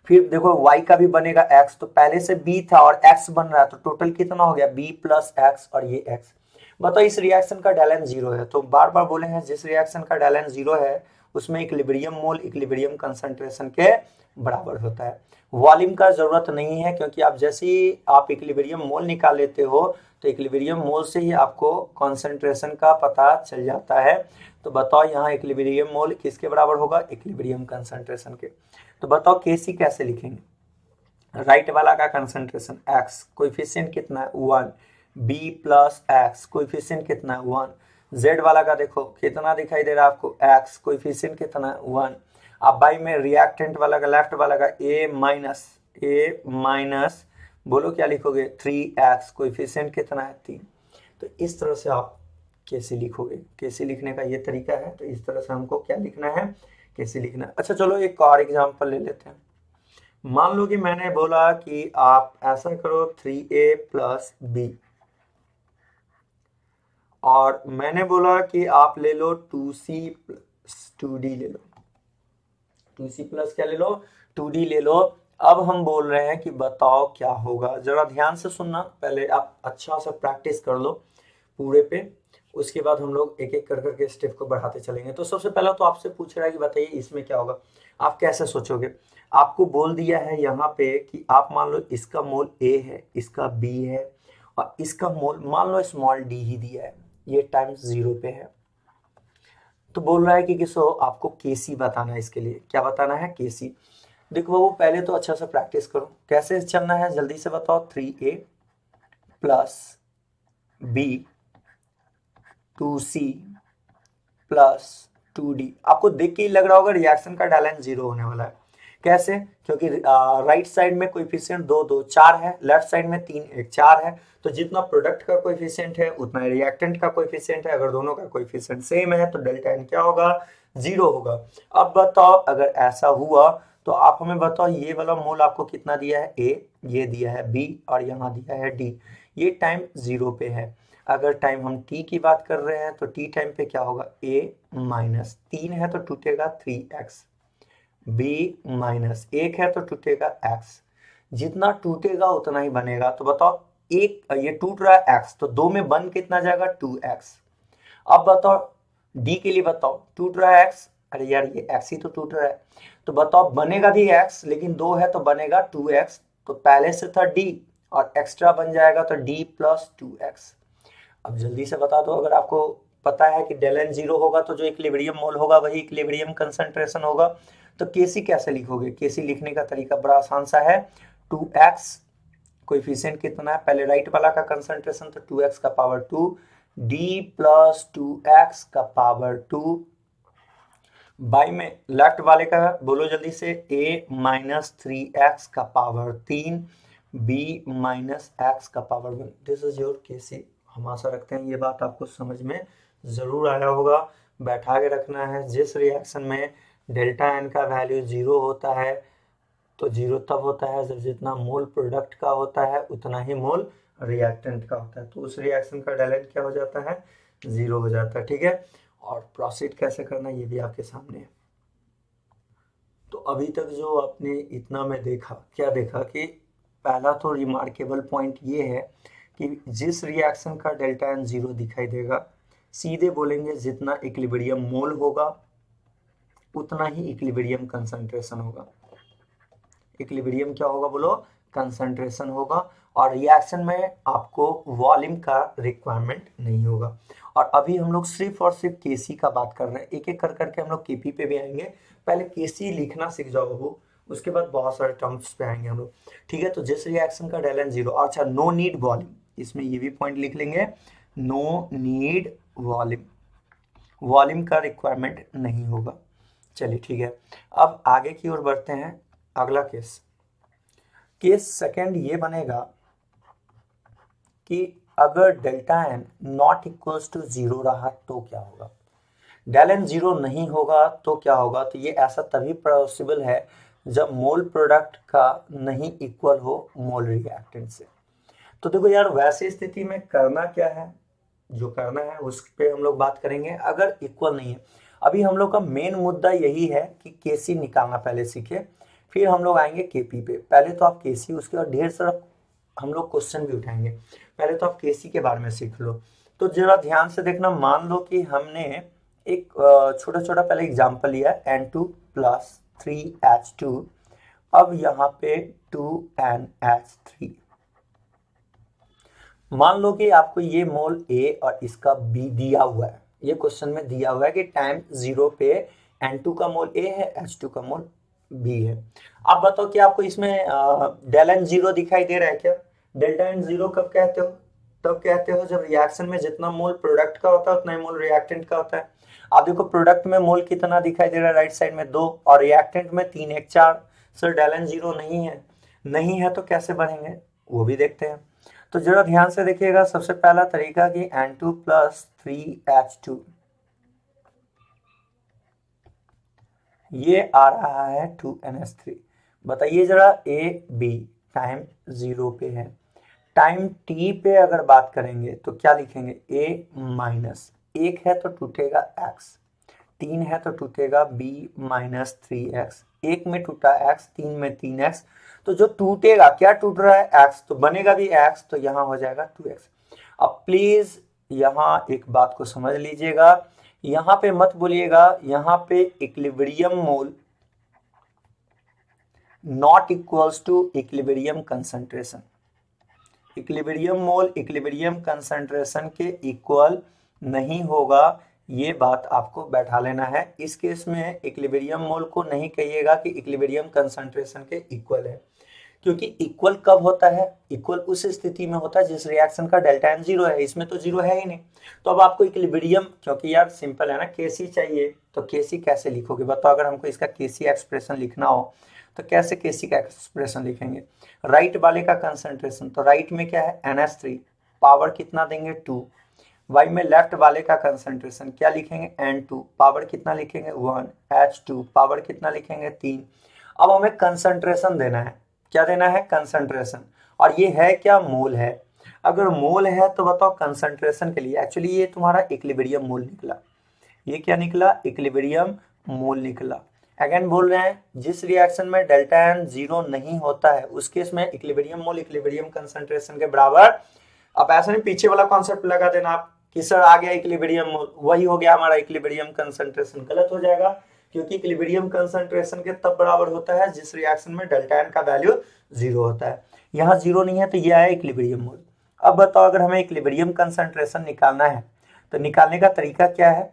फिर देखो y का भी बनेगा x, तो पहले से b था और x बन रहा है, तो टोटल कितना हो गया, b प्लस x, और ये x। बताओ इस रिएक्शन का डेलन 0 है, तो बार बार बोले हैं जिस रिएक्शन का डेलन 0 है उसमें इक्विलिब्रियम मोल इक्विलिब्रियम कंसंट्रेशन के बराबर होता है। वॉल्यूम का जरूरत नहीं है, क्योंकि आप जैसे ही आप इक्विलिब्रियम मोल निकाल लेते हो तो इक्विलिब्रियम मोल से ही आपको कॉन्सेंट्रेशन का पता चल जाता है। तो बताओ यहाँ इक्विलिब्रियम मोल किसके बराबर होगा, इक्विलिब्रियम कंसंट्रेशन के। तो बताओ केसी कैसे लिखेंगे, राइट वाला का कंसंट्रेशन x, कोएफिशिएंट कितना है 1, b प्लस x, कोएफिशिएंट कितना है 1, z वाला का देखो कितना दिखाई दे रहा है आपको, x, कोएफिशिएंट कितना है 1। अब बाई में रिएक्टेंट वाला का, लेफ्ट वाला का a माइनस, बोलो क्या लिखोगे, 3x, कोएफिशिएंट कितना है 3। तो इस तरह से आप कैसे लिखोगे, कैसे लिखने का ये तरीका है। तो इस तरह से हमको क्या लिखना है, कैसे लिखना है। अच्छा चलो एक और एग्जांपल ले लेते हैं। मान लो कि मैंने बोला कि आप ऐसा करो 3a प्लस बी, और मैंने बोला कि आप ले लो 2c प्लस 2d ले लो, 2c प्लस क्या ले लो, 2d ले लो। अब हम बोल रहे हैं कि बताओ क्या होगा, जरा ध्यान से सुनना, पहले आप अच्छा सा प्रैक्टिस कर लो पूरे पे, उसके बाद हम लोग एक एक कर करके स्टेप को बढ़ाते चलेंगे। तो सबसे पहला तो आपसे पूछ रहा है कि बताइए इसमें क्या होगा, आप कैसे सोचोगे। आपको बोल दिया है यहाँ पे कि आप मान लो इसका मोल ए है, इसका बी है, और इसका मोल मान लो स्मॉल डी ही दिया है, ये टाइम्स 0 पे है। तो बोल रहा है कि किसो आपको केसी बताना है, इसके लिए क्या बताना है, केसी। देखो वो पहले तो अच्छा से प्रैक्टिस करो, कैसे चलना है जल्दी से बताओ। 3a plus B 2c plus 2d। आपको देख के ही लग रहा होगा रिएक्शन का डायलेंस 0 होने वाला है। कैसे, क्योंकि राइट साइड में कोएफिशिएंट 2 2 4 है, लेफ्ट साइड में 3 1 4 है। तो जितना प्रोडक्ट का कोएफिशिएंट है उतना रिएक्टेंट का कोएफिशिएंट है। अगर दोनों का कोएफिशिएंट सेम है तो डेल्टा एन क्या होगा, 0 होगा। अब बताओ अगर ऐसा हुआ तो आप हमें बताओ ये वाला मोल आपको कितना दिया है, ए, ये दिया है बी, और यहाँ दिया है डी। ये टाइम 0 पे है। अगर टाइम हम t की बात कर रहे हैं तो t टाइम पे क्या होगा, a माइनस 3 है तो टूटेगा 3x, b माइनस 1 है तो टूटेगा x। जितना टूटेगा उतना ही बनेगा। तो बताओ एक ये टूट रहा है x, तो 2 में बन कितना जाएगा, 2x। अब बताओ d के लिए बताओ, टूट रहा है x, अरे यार ये x ही तो टूट रहा है। तो बताओ बनेगा भी x, लेकिन 2 है तो बनेगा 2x। तो पहले से था d और एक्स्ट्रा बन जाएगा तो d प्लस 2x। अब जल्दी से बता दो, अगर आपको पता है कि डेल एन 0 होगा तो जो इक्विलिब्रियम मोल होगा वही इक्विलिब्रियम कंसंट्रेशन होगा। तो केसी कैसे लिखोगे, केसी लिखने का तरीका बड़ा आसान सा है। 2x कोएफिशिएंट कितना है, पहले राइट वाला का कंसंट्रेशन तो 2x का पावर 2, d प्लस 2x का पावर 2, बाई में लेफ्ट वाले का बोलो जल्दी से, a माइनस 3x का पावर 3, b माइनस x का पावर 1। दिस इज योर केसी। हम आशा रखते हैं ये बात आपको समझ में जरूर आया होगा। बैठा के रखना है, जिस रिएक्शन में डेल्टा एन का वैल्यू 0 होता है तो 0 तब होता है जब जितना मोल प्रोडक्ट का होता है उतना ही मोल रिएक्टेंट का होता है। तो उस रिएक्शन का डायलेंट क्या हो जाता है, 0 हो जाता है। ठीक है, और प्रोसीड कैसे करना ये भी आपके सामने है। तो अभी तक जो आपने इतना में देखा, क्या देखा कि पहला तो रिमार्केबल पॉइंट ये है कि जिस रिएक्शन का डेल्टा एन 0 दिखाई देगा, सीधे बोलेंगे जितना इक्विलिब्रियम मोल होगा उतना ही इक्विलिब्रियम कंसंट्रेशन होगा। इक्विलिब्रियम क्या होगा बोलो, कंसंट्रेशन होगा। और रिएक्शन में आपको वॉल्यूम का रिक्वायरमेंट नहीं होगा। और अभी हम लोग सिर्फ और सिर्फ केसी का बात कर रहे हैं, एक एक कर करके हम लोग केपी पे भी आएंगे। पहले केसी लिखना सीख जाओ वो, उसके बाद बहुत सारे टर्म्स पे आएंगे हम लोग। ठीक है, तो जिस रिएक्शन का डेल एन 0, अच्छा नो नीड वॉल्यूम, इसमें ये भी पॉइंट लिख लेंगे, नो नीड वॉल्यूम, वॉल्यूम का रिक्वायरमेंट नहीं होगा। चलिए ठीक है, अब आगे की ओर बढ़ते हैं। अगला केस, केस सेकंड ये बनेगा कि अगर delta N not equals to 0 रहा तो क्या होगा। डेल एन 0 नहीं होगा तो क्या होगा, तो ये ऐसा तभी पॉसिबल है जब मोल प्रोडक्ट का नहीं इक्वल हो मोल रिएक्टेंट से। तो देखो यार, वैसी स्थिति में करना क्या है, जो करना है उस पे हम लोग बात करेंगे। अगर इक्वल नहीं है, अभी हम लोग का मेन मुद्दा यही है कि केसी निकालना पहले सीखे, फिर हम लोग आएंगे केपी पे। पहले तो आप केसी, उसके बाद ढेर सारा हम लोग क्वेश्चन भी उठाएंगे। पहले तो आप केसी के बारे में सीख लो। तो जरा ध्यान से देखना, मान लो कि हमने एक छोटा छोटा पहले एग्जाम्पल लिया, N2 प्लस 3H2, अब यहाँ पे 2NH3। मान लो कि आपको ये मोल A और इसका B दिया हुआ है, ये क्वेश्चन में दिया हुआ है कि टाइम 0 पे N2 का मोल A है, H2 का मोल B है। आप बताओ कि आपको इसमें डेल एन 0 दिखाई दे रहा है क्या। डेल्टा एन 0 कब कहते हो, तब कहते हो जब रिएक्शन में जितना मोल प्रोडक्ट का होता है उतना ही मोल रिएक्टेंट का होता है। आप देखो प्रोडक्ट में मोल कितना दिखाई दे रहा है, राइट साइड में 2 और रिएक्टेंट में 3 1 4। सर डेल एन 0 नहीं है, नहीं है तो कैसे बढ़ेंगे वो भी देखते हैं। तो जरा ध्यान से देखिएगा, सबसे पहला तरीका कि N2 प्लस 3H2, ये आ रहा है 2NH3। बताइए जरा A B टाइम 0 पे है, टाइम t पे अगर बात करेंगे तो क्या लिखेंगे, A माइनस 1 है तो टूटेगा x, 3 है तो टूटेगा b माइनस 3x, 1 में टूटा x, 3 में 3x। तो जो टूटेगा, क्या टूट रहा है, x, तो बनेगा भी x, तो यहाँ हो जाएगा 2x। अब प्लीज यहाँ एक बात को समझ लीजिएगा, यहाँ पे मत बोलिएगा, यहाँ पे equilibrium mole not equals to equilibrium concentration. Equilibrium mole equilibrium concentration के इक्वल नहीं होगा, ये बात आपको बैठा लेना है। इस केस में इक्विलिब्रियम मोल को नहीं कहिएगा कि इक्विलिब्रियम कंसंट्रेशन के इक्वल है, क्योंकि इक्वल कब होता है, इक्वल उस स्थिति में होता है जिस रिएक्शन का डेल्टा एन जीरो है, इसमें तो जीरो है ही नहीं। तो अब आपको इक्विलिब्रियम, क्योंकि यार सिंपल है ना, केसी चाहिए, तो केसी कैसे लिखोगे बताओ? अगर हमको इसका केसी एक्सप्रेशन लिखना हो तो कैसे केसी का एक्सप्रेशन लिखेंगे? राइट वाले का कंसंट्रेशन, तो राइट में क्या है NH3, पावर कितना देंगे 2। वाई में लेफ्ट वाले का कंसंट्रेशन क्या लिखेंगे N2, पावर कितना लिखेंगे 1। H2 पावर कितना लिखेंगे 3। अब हमें कंसंट्रेशन देना है, क्या देना है? कंसंट्रेशन। और ये है क्या? मोल है। अगर मोल है तो बताओ कंसंट्रेशन के लिए, एक्चुअली ये तुम्हारा इक्विलिब्रियम मोल निकला। ये क्या निकला? इक्विलिब्रियम मोल निकला। अगेन बोल रहे हैं, जिस रिएक्शन में डेल्टा एन जीरो नहीं होता है उस केस में इक्विलिब्रियम मोल इक्विलिब्रियम कंसंट्रेशन के बराबर। अब ऐसा नहीं पीछे वाला कॉन्सेप्ट लगा देना आप कि सर आ गया इक्विलिब्रियम मोल, वही हो गया हमारा इक्विलिब्रियम कंसंट्रेशन। गलत हो जाएगा, क्योंकि इक्विलिब्रियम कंसंट्रेशन के तब बराबर होता है जिस रिएक्शन में डेल्टा एन का वैल्यू जीरो होता है। यहाँ जीरो नहीं है तो ये आया इक्विलिब्रियम मोल। अब बताओ, अगर हमें इक्विलिब्रियम कंसंट्रेशन निकालना है तो निकालने का तरीका क्या है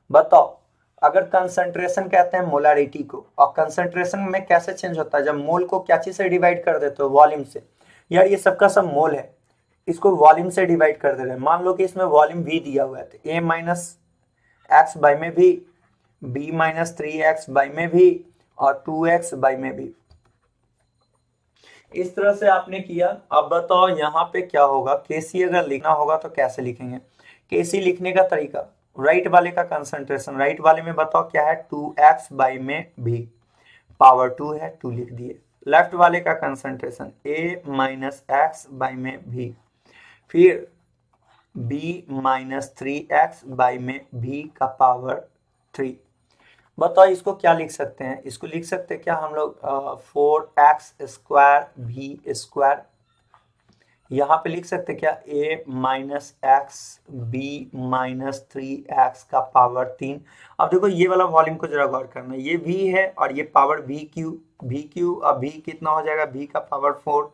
बताओ? अगर कंसंट्रेशन कहते हैं मोलारिटी को, और कंसंट्रेशन में कैसे चेंज होता है? जब मोल को क्या चीज से डिवाइड कर देते हो? वॉल्यूम से। यार ये सबका सब मोल है, इसको वॉल्यूम से डिवाइड कर दे रहे हैं। मान लो कि इसमें वॉल्यूम v दिया हुआ है तो a माइनस एक्स बाई में भी, b माइनस 3x बाई में भी, और 2x बाई में भी। इस तरह से आपने किया। अब बताओ यहाँ पे क्या होगा? केसी अगर लिखना होगा तो कैसे लिखेंगे? केसी लिखने का तरीका, राइट वाले का कंसंट्रेशन, राइट वाले में बताओ क्या है? 2x बाई में भी, पावर 2 है, 2 लिख दिए। लेफ्ट वाले का concentration a minus X by में भी, फिर b माइनस 3x बाई में भी का पावर 3। बताओ इसको क्या लिख सकते हैं? इसको लिख सकते हैं क्या हम लोग 4x स्क्वायर भी स्क्वायर। यहाँ पे लिख सकते क्या? a minus x B minus 3x का पावर 3। अब देखो ये वाला वॉल्यूम को जरा गौर करना, ये v है और ये पावर भी क्यू, अब v कितना हो जाएगा? v का पावर 4।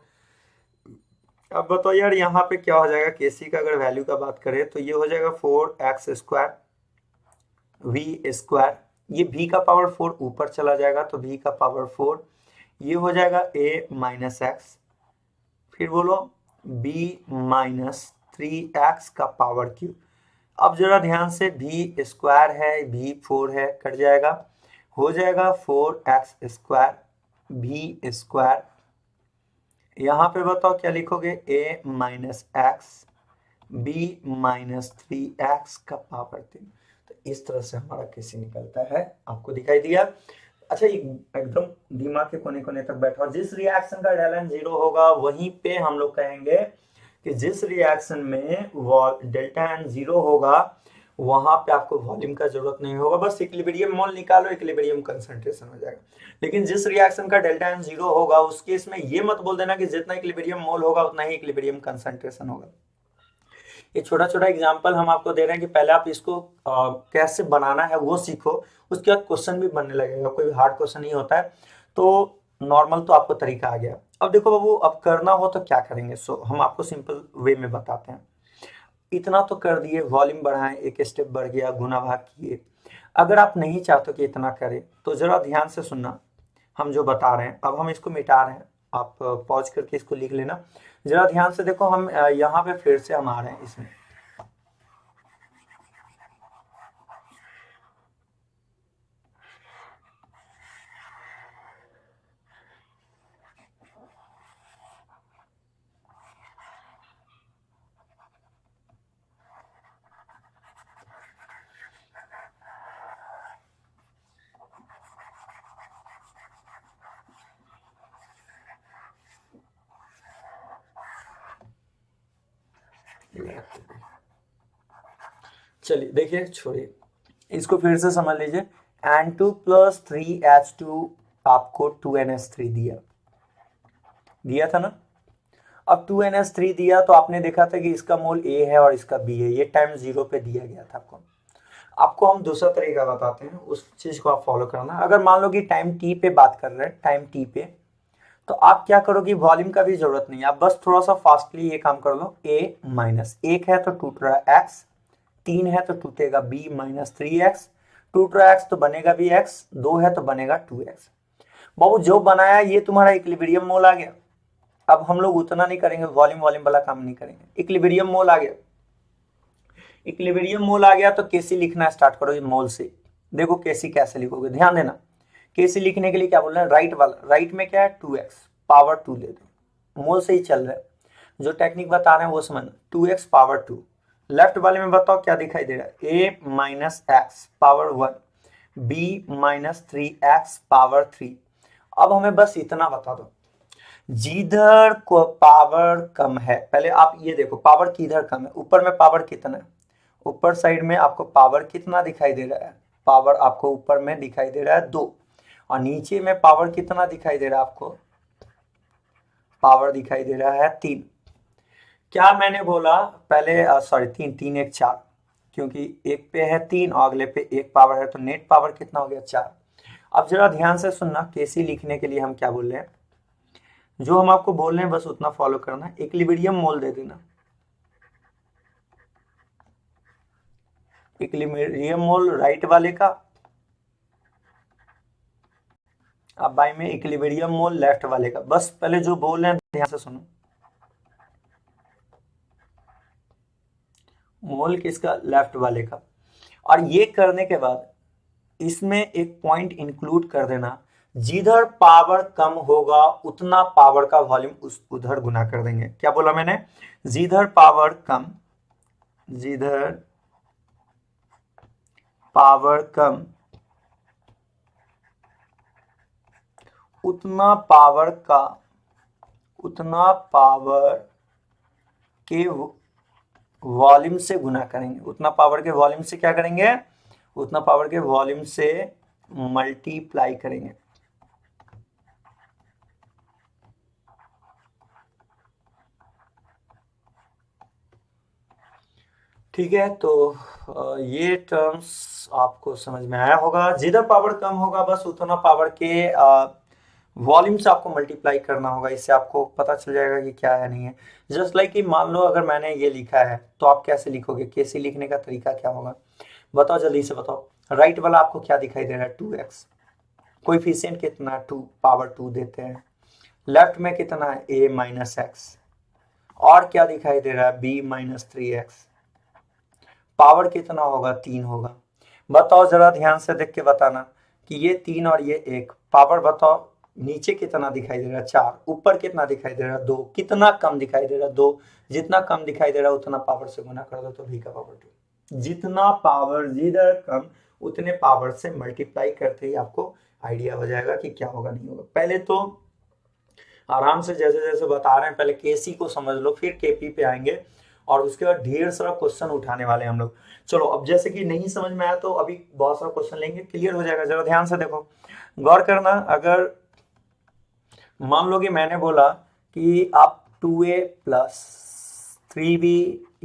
अब बताओ यार यहाँ पे क्या हो जाएगा? केसी का अगर वैल्यू का बात करें तो ये हो जाएगा 4x स्क्वायर v स्क्वायर, ये v का पावर 4 ऊपर चला जाएगा तो v का पावर 4, ये हो जाएगा a माइनस एक्स, फिर बोलो b माइनस 3x का पावर क्यूब। अब जरा ध्यान से, v स्क्वायर है, v 4 है, कट जाएगा, हो जाएगा 4x स्क्वायर v स्क्वायर। यहाँ पे बताओ क्या लिखोगे? a minus x b minus 3x का पावर 3। तो इस तरह से हमारा केसी निकलता है। आपको दिखाई दिया? अच्छा, एकदम दिमाग के कोने कोने तक बैठा। जिस रिएक्शन का डेल्टा एन जीरो होगा वहीं पे हम लोग कहेंगे कि जिस रिएक्शन में डेल्टा एन जीरो होगा वहां पे आपको वॉल्यूम का जरूरत नहीं होगा, बस इक्विलिब्रियम मोल निकालो, इक्विलिब्रियम कंसंट्रेशन हो जाएगा। लेकिन जिस रिएक्शन का डेल्टा एन जीरो होगा उस केस में ये मत बोल देना कि जितना इक्विलिब्रियम मोल होगा उतना ही इक्विलिब्रियम कंसंट्रेशन होगा। ये छोटा छोटा एग्जाम्पल हम आपको दे रहे हैं कि पहले आप इसको कैसे बनाना है वो सीखो, उसके बाद क्वेश्चन भी बनने लगेगा, कोई हार्ड क्वेश्चन नहीं होता है। तो नॉर्मल तो आपको तरीका आ गया। अब देखो बाबू, अब करना हो तो क्या करेंगे? सो हम आपको सिंपल वे में बताते हैं। इतना तो कर दिए, वॉल्यूम बढ़ाएं, एक स्टेप बढ़ गया, गुना भाग किए। अगर आप नहीं चाहते कि इतना करें तो जरा ध्यान से सुनना हम जो बता रहे हैं। अब हम इसको मिटा रहे हैं, आप पॉज करके इसको लिख लेना। जरा ध्यान से देखो, हम यहाँ पे फिर से हम आ रहे हैं इसमें। चलिए देखिए, छोड़िए, इसको फिर से समझ लीजिए। N2 प्लस 3H2 आपको 2NH3 दिया था ना। अब 2NH3 दिया तो आपने देखा था कि इसका मोल A है और इसका B है, ये टाइम 0 पे दिया गया था आपको। आपको हम दूसरा तरीका बताते हैं, उस चीज को आप फॉलो करना। अगर मान लो कि टाइम t पे बात कर रहे हैं, टाइम t पे, तो आप क्या करोगे, वॉल्यूम का भी जरूरत नहीं है, आप बस थोड़ा सा फास्टली ये काम कर लो। a माइनस 1 है तो टूट रहा है x, 3 है तो टूटेगा b माइनस 3x, टूट रहा है x तो बनेगा भी x, 2 है तो बनेगा 2x। बाबू जो बनाया ये तुम्हारा इक्विलिब्रियम मोल आ गया। अब हम लोग उतना नहीं करेंगे, वॉल्यूम वॉल्यूम वाला काम नहीं करेंगे, इक्विलिब्रियम मोल आ गया। इक्विलिब्रियम मोल आ गया तो केसी लिखना स्टार्ट करो मोल से। देखो केसी कैसे लिखोगे, ध्यान देना। केसी लिखने के लिए क्या बोल रहे हैं, राइट वाला, राइट में क्या है 2x पावर 2 ले दो, मोल से ही चल रहा है, जो टेक्निक बता रहे हैं वो समझना, 2x पावर 2। लेफ्ट वाले में बताओ क्या दिखाई दे रहा है, a minus x power 1, b minus 3x power 3। अब हमें बस इतना बता दो, जिधर को पावर कम है, पहले आप ये देखो पावर किधर कम है, ऊपर में पावर कितना है, ऊपर साइड में आपको पावर कितना दिखाई दे रहा है, पावर आपको ऊपर में दिखाई दे रहा है 2, और नीचे में पावर कितना दिखाई दे रहा है आपको, पावर दिखाई दे रहा है 3। क्या मैंने बोला पहले, सॉरी 3, 3 1 4, क्योंकि एक पे है 3 और अगले पे 1 पावर है, तो नेट पावर कितना हो गया 4। अब जरा ध्यान से सुनना, केसी लिखने के लिए हम क्या बोल रहे हैं, जो हम आपको बोल रहे हैं बस उतना फॉलो करना, इक्विलिब्रियम मोल दे देना। इक्विलिब्रियम मोल राइट वाले का, अब बाई में इक्विलिब्रियम मोल लेफ्ट वाले का। बस पहले जो बोल रहे हैं ध्यान से सुनो, मोल किसका, लेफ्ट वाले का। और ये करने के बाद इसमें एक पॉइंट इंक्लूड कर देना, जिधर पावर कम होगा उतना पावर का वॉल्यूम उस उधर गुना कर देंगे। क्या बोला मैंने, जिधर पावर कम, जिधर पावर कम उतना पावर का, उतना पावर के वॉल्यूम से गुना करेंगे, उतना पावर के वॉल्यूम से क्या करेंगे, उतना पावर के वॉल्यूम से मल्टीप्लाई करेंगे। ठीक है, तो ये टर्म्स आपको समझ में आया होगा। जिधर पावर कम होगा बस उतना पावर के वॉल्यूम से आपको मल्टीप्लाई करना होगा, इससे आपको पता चल जाएगा कि क्या है नहीं है। जस्ट लाइक कि मान लो अगर मैंने ये लिखा है तो आप कैसे लिखोगे, कैसे लिखने का तरीका क्या होगा बताओ, जल्दी से बताओ। राइट वाला आपको क्या दिखाई दे रहा है, 2x, कोएफिशिएंट कितना, 2 पावर 2 देते हैं। लेफ्ट में कितना है, a माइनस एक्स, और क्या दिखाई दे रहा है, b माइनस 3x, पावर कितना होगा, 3 होगा। बताओ जरा ध्यान से देख के बताना कि ये 3 और ये 1, पावर बताओ नीचे कितना दिखाई दे रहा है, 4, ऊपर कितना दिखाई दे रहा है, 2, कितना कम दिखाई दे रहा है, 2, जितना कम दिखाई दे रहा है उतना पावर से गुना कर दो तो v का पावर 2। जितना पावर जिधर कम उतने पावर से मल्टीप्लाई करते ही आपको आइडिया हो जाएगा कि क्या होगा नहीं होगा। पहले तो आराम से जैसे जैसे बता रहे हैं, पहले केसी को समझ लो, फिर केपी पे आएंगे और उसके बाद ढेर सारा क्वेश्चन उठाने वाले हैं हम लोग। चलो अब जैसे कि नहीं समझ में आया तो अभी बहुत सारा क्वेश्चन लेंगे, क्लियर हो जाएगा। जरा ध्यान से देखो, गौर करना। अगर मान लो कि मैंने बोला कि आप 2a प्लस 3b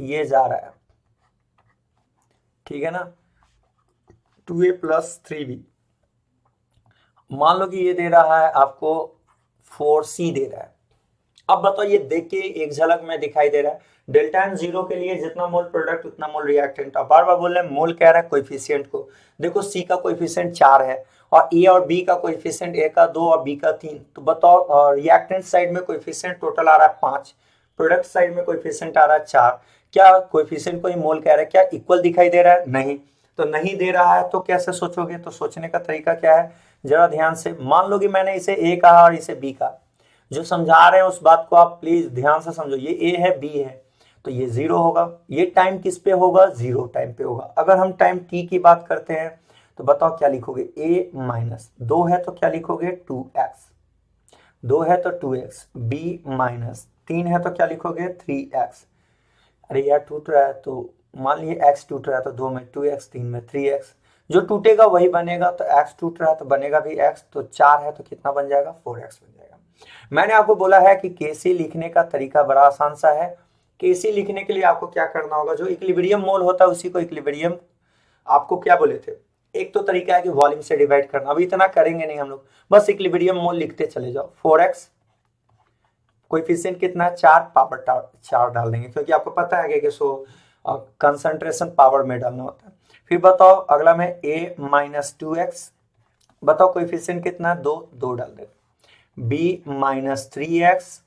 ये जा रहा है, ठीक है ना, 2a प्लस 3b, मान लो कि ये दे रहा है आपको 4c दे रहा है। अब बताओ ये देख के एक झलक में दिखाई दे रहा है, डेल्टा एन जीरो के लिए जितना मोल प्रोडक्ट उतना मोल रिएक्टेंट। अब बार बार बोल रहे हैं मोल कह रहा है कोएफिशिएंट को, देखो सी का कोएफिशिएंट 4 है और ए और बी का कोएफिशिएंट, ए का 2 और बी का 3। तो बताओ रिएक्टेंट साइड में कोएफिशिएंट टोटल आ रहा है 5, प्रोडक्ट साइड में कोएफिशिएंट आ रहा है 4। क्या कोएफिशिएंट को ही मोल कह रहा है, क्या इक्वल दिखाई दे रहा है, नहीं। तो नहीं दे रहा है तो कैसे सोचोगे, तो सोचने का तरीका क्या है, जरा ध्यान से। मान लो कि मैंने इसे ए कहा और इसे बी कहा, जो समझा रहे हैं उस बात को आप प्लीज ध्यान से समझो। ये ए है, बी है, तो ये 0 होगा। ये टाइम किस पे होगा, 0 टाइम पे होगा। अगर हम टाइम टी की बात करते हैं तो बताओ क्या लिखोगे, a माइनस 2 है तो क्या लिखोगे 2x, 2 है तो 2x, b माइनस 3 है तो क्या लिखोगे 3x। अरे यार टूट रहा है तो मान लीजिए x टूट रहा है तो 2 में 2x, 3 में 3x, जो टूटेगा वही बनेगा। तो x टूट रहा है तो बनेगा भी x, तो 4 है तो कितना बन जाएगा 4x बन जाएगा। मैंने आपको बोला है कि केसी लिखने का तरीका बड़ा आसान सा है। केसी लिखने के लिए आपको क्या करना होगा, जो इक्विलिब्रियम मोल होता है उसी को इक्विलिब्रियम, आपको क्या बोले थे, एक तो तरीका है कि वॉल्यूम से डिवाइड करना, अभी इतना करेंगे नहीं हम लोग, बस इक्विलिब्रियम मोल लिखते चले जाओ। 4x कोएफिशिएंट कितना है 4, पावर 4 डाल देंगे क्योंकि आपको पता है कि सो कंसंट्रेशन पावर में डालना होता है। फिर बताओ अगला में a माइनस 2x, बताओ कोएफिशिएंट कितना है 2, 2 डाल देंगे। b माइनस 3x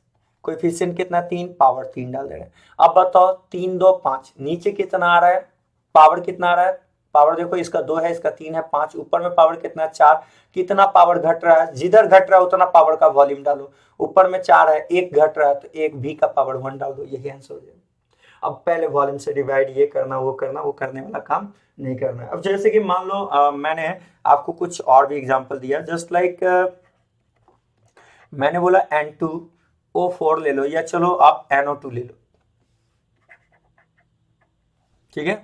कोएफिशिएंट कितना 3, पावर 3 डाल दे रहे हैं। अब बताओ 3 2 5, नीचे कितना आ रहा है, पावर कितना आ रहा है, पावर देखो इसका 2 है, इसका 3 है, 5, ऊपर में पावर कितना 4, कितना पावर घट रहा है, जिधर घट रहा है उतना पावर का वॉल्यूम डालो। ऊपर में 4 है, 1 घट रहा है तो 1 भी का पावर 1 डाल दो, यही आंसर हो जाएगा। अब पहले वॉल्यूम से डिवाइड ये करना वो करने वाला काम नहीं करना है। अब जैसे कि मान लो मैंने आपको कुछ और भी एग्जांपल दिया, जस्ट लाइक मैंने बोला N2O4 ले लो, या चलो आप NO2 ले लो, ठीक है।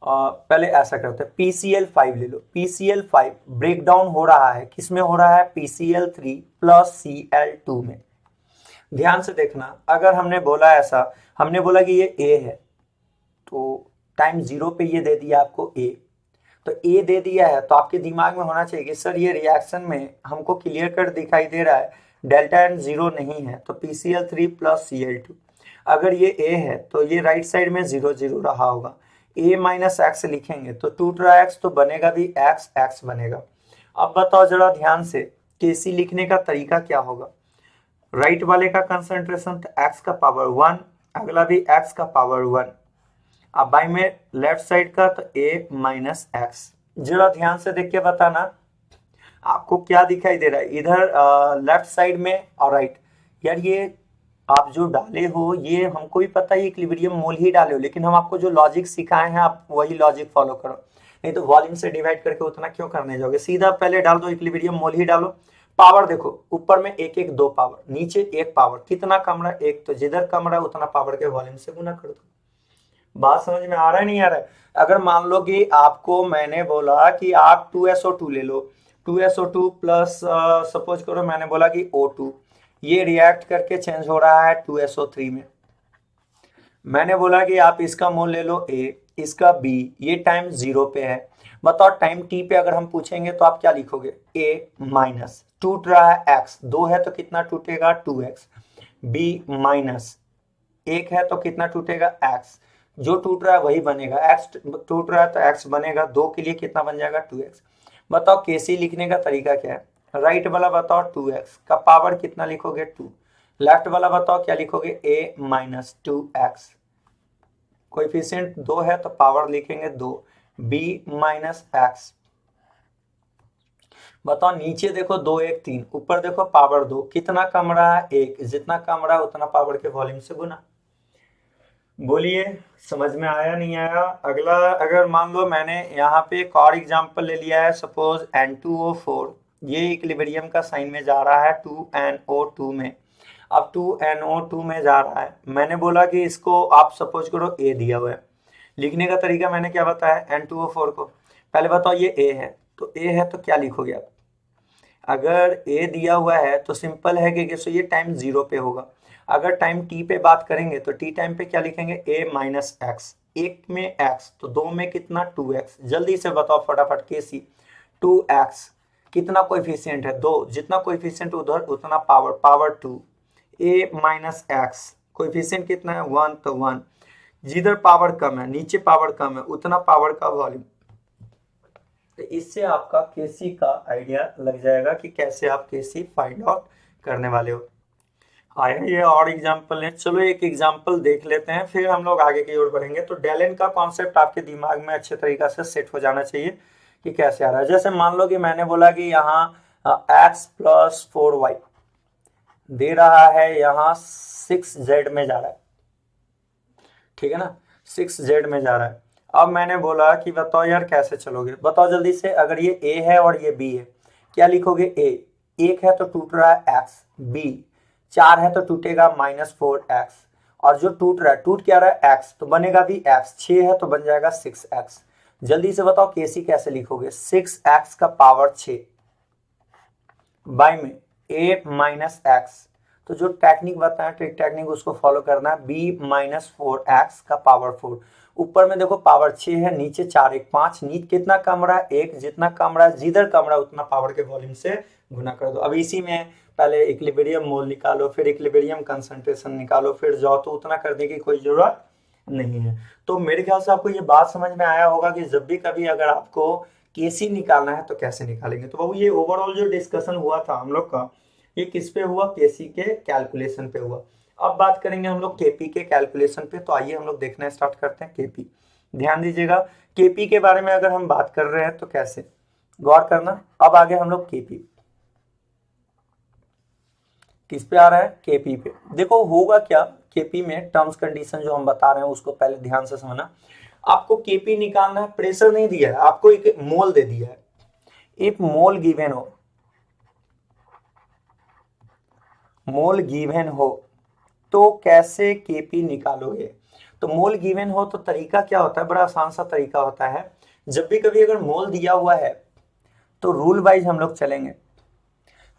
पहले ऐसा करते हैं PCl5 ले लो। PCl5 ब्रेक डाउन हो रहा है, किसमें हो रहा है, PCl3 प्लस Cl2 में। ध्यान से देखना, अगर हमने बोला ऐसा, हमने बोला कि ये A है तो टाइम 0 पे ये दे दिया आपको A, तो A दे दिया है तो आपके दिमाग में होना चाहिए कि सर ये रिएक्शन में हमको क्लियर कट दिखाई दे रहा है डेल्टा N 0 नहीं है, तो PCl3 प्लस Cl2, अगर ये A है तो ये राइट साइड में 0 0 रहा होगा, A माइनस एक्स लिखेंगे तो टूट रहा x तो बनेगा भी x, x बनेगा। अब बताओ जरा ध्यान से, केसी लिखने का तरीका क्या होगा, राइट वाले का कंसंट्रेशन तो x का पावर 1, अगला भी x का पावर 1, अब बाई में लेफ्ट साइड का तो a माइनस एक्स। जरा ध्यान से देख के बताना आपको क्या दिखाई दे रहा है इधर लेफ्ट साइड में और राइट। यार ये आप जो डाले हो ये हमको भी पता है इक्विलिब्रियम मोल ही डाले हो, लेकिन हम आपको जो लॉजिक सिखाए हैं आप वही लॉजिक फॉलो करो, नहीं तो वॉल्यूम से डिवाइड करके उतना क्यों करने जाओगे, सीधा पहले डाल दो इक्विलिब्रियम मोल ही डालो। पावर देखो ऊपर में 1 1 2 पावर, नीचे 1 पावर, कितना कम रहा है 1, तो जिधर कम रहा है उतना पावर के वॉल्यूम से गुना कर दो। बात समझ में आ रहा है नहीं आ रहा है। अगर मान लो कि आपको मैंने बोला कि आप 2SO2 ले लो, 2SO2 प्लस सपोज करो मैंने बोला कि O2, ये रिएक्ट करके चेंज हो रहा है 2SO3 में। मैंने बोला कि आप इसका मोल ले लो A, इसका B, ये टाइम 0 पे है। बताओ टाइम T पे अगर हम पूछेंगे तो आप क्या लिखोगे, A माइनस टूट रहा है x, 2 है तो कितना टूटेगा 2x, B माइनस 1 है तो कितना टूटेगा x, जो टूट रहा है वही बनेगा, x टूट रहा है तो x बनेगा, 2 के लिए कितना बन जाएगा 2x। बताओ केसी लिखने का तरीका क्या है, राइट वाला बताओ 2x का पावर कितना लिखोगे 2, लेफ्ट वाला बताओ क्या लिखोगे a माइनस 2x, कोएफिशिएंट 2 है तो पावर लिखेंगे 2, b माइनस x। बताओ नीचे देखो 2 1 3, ऊपर देखो पावर 2, कितना कम रहा है 1, जितना कम रहा है उतना पावर के वॉल्यूम से गुना। बोलिए समझ में आया नहीं आया। अगला अगर मान लो मैंने यहाँ पे एक और एग्जांपल ले लिया है, सपोज N2O4, ये इक्विलिब्रियम का साइन में जा रहा है 2NO2 में, अब 2NO2 में जा रहा है, मैंने बोला कि इसको आप सपोज करो A दिया हुआ है। लिखने का तरीका मैंने क्या बताया, N2O4 को पहले बताओ ये A है, तो A है तो क्या लिखोगे आप, अगर A दिया हुआ है तो सिंपल है कि ये टाइम 0 पे होगा, अगर टाइम T पे बात करेंगे तो T टाइम पे क्या लिखेंगे A माइनस एक्स, 1 में x तो 2 में कितना 2x, जल्दी से बताओ फटाफट केसी, 2x कितना कोएफिशिएंट है 2, जितना कोएफिशिएंट उधर उतना power, power 2, A minus x coefficient कितना है 1 तो 1, जिधर पावर कम है नीचे पावर कम है उतना पावर का वॉल्यूम। तो इससे आपका केसी का आइडिया लग जाएगा कि कैसे आप केसी फाइंड आउट करने वाले हो। आया ये और एग्जाम्पल है, चलो एक एग्जाम्पल देख लेते हैं फिर हम लोग आगे की ओर बढ़ेंगे। तो डेलेन का कॉन्सेप्ट आपके दिमाग में अच्छे तरीका से सेट हो जाना चाहिए कि कैसे आ रहा है। जैसे मान लो कि मैंने बोला कि यहाँ x प्लस 4y दे रहा है, यहाँ 6z में जा रहा है, ठीक है ना, 6z में जा रहा है। अब मैंने बोला कि बताओ यार कैसे चलोगे, बताओ जल्दी से, अगर ये a है और ये b है क्या लिखोगे, a 1 है तो टूट रहा है x, b 4 है तो टूटेगा -4x, और जो टूट रहा है टूट क्या रहा है x तो बनेगा भी x, 6 है तो बन जाएगा 6x। जल्दी से बताओ केसी कैसे लिखोगे, 6x का पावर 6 बाई में ए माइनस एक्स, तो जो टेक्निक बताया ट्रिक टेक्निक उसको फॉलो करना है। बी माइनस 4x का पावर 4, ऊपर में देखो पावर 6 है, नीचे 4 1 5, नीचे कितना कम रहा है 1, जितना कम रहा है जिधर कम रहा है उतना पावर के वॉल्यूम से गुना कर दो। अब इसी में पहले इक्विलिब्रियम मोल निकालो, फिर इक्विलिब्रियम कंसंट्रेशन निकालो, फिर जाओ, तो उतना करने की कोई जरूरत नहीं है। तो मेरे ख्याल से आपको ये बात समझ में आया होगा कि जब भी कभी अगर आपको केसी निकालना है तो कैसे निकालेंगे। तो वो ये ओवरऑल जो डिस्कशन हुआ था हम लोग का, ये किस पे हुआ, केसी के कैलकुलेशन पे हुआ। अब बात करेंगे हम लोग केपी के कैलकुलेशन पे। तो आइए हम लोग देखना स्टार्ट करते हैं केपी। ध्यान दीजिएगा, केपी के बारे में अगर हम बात कर रहे हैं तो कैसे, गौर करना। अब आगे हम लोग केपी किस पे आ रहा है, केपी पे। देखो होगा क्या, केपी में टर्म्स कंडीशन जो हम बता रहे हैं उसको पहले ध्यान से समझना। आपको केपी निकालना है, प्रेशर नहीं दिया है आपको, एक मोल दे दिया है। इफ मोल गिवन हो, मोल गिवन हो तो कैसे केपी निकालोगे। तो मोल गिवन हो तो तरीका क्या होता है, बड़ा आसान सा तरीका होता है। जब भी कभी अगर मोल दिया हुआ है तो रूल वाइज हम लोग चलेंगे।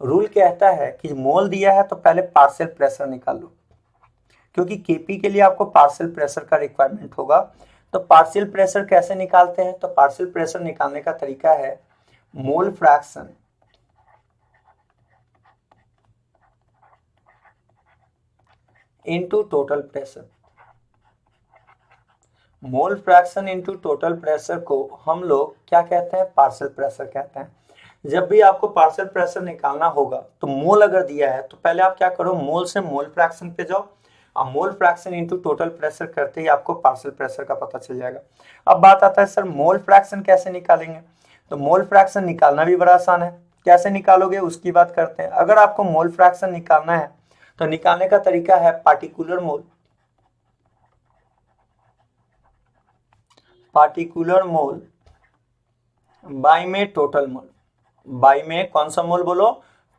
रूल कहता है कि मोल दिया है तो पहले पार्शियल प्रेशर निकाल लो, क्योंकि केपी के लिए आपको पार्शियल प्रेशर का रिक्वायरमेंट होगा। तो पार्शियल प्रेशर कैसे निकालते हैं, तो पार्शियल प्रेशर निकालने का तरीका है mole fraction into total pressure. Mole fraction into total pressure को हम लोग क्या कहते हैं, पार्शियल प्रेशर कहते हैं। जब भी आपको पार्शियल प्रेशर निकालना होगा तो मोल अगर दिया है तो पहले आप क्या करो, मोल से मोल फ्रैक्शन पे जाओ। अब mole fraction into total pressure करते ही आपको पार्शियल प्रेशर का पता चल जाएगा। अब बात आता है सर मोल फ्रैक्शन कैसे निकालेंगे। तो मोल फ्रैक्शन निकालना भी बड़ा आसान है, कैसे निकालोगे उसकी बात करते हैं। अगर आपको मोल फ्रैक्शन निकालना है तो निकालने का तरीका है particular mole, particular mole by में टोटल मोल। बाई में कौन सा मोल बोलो,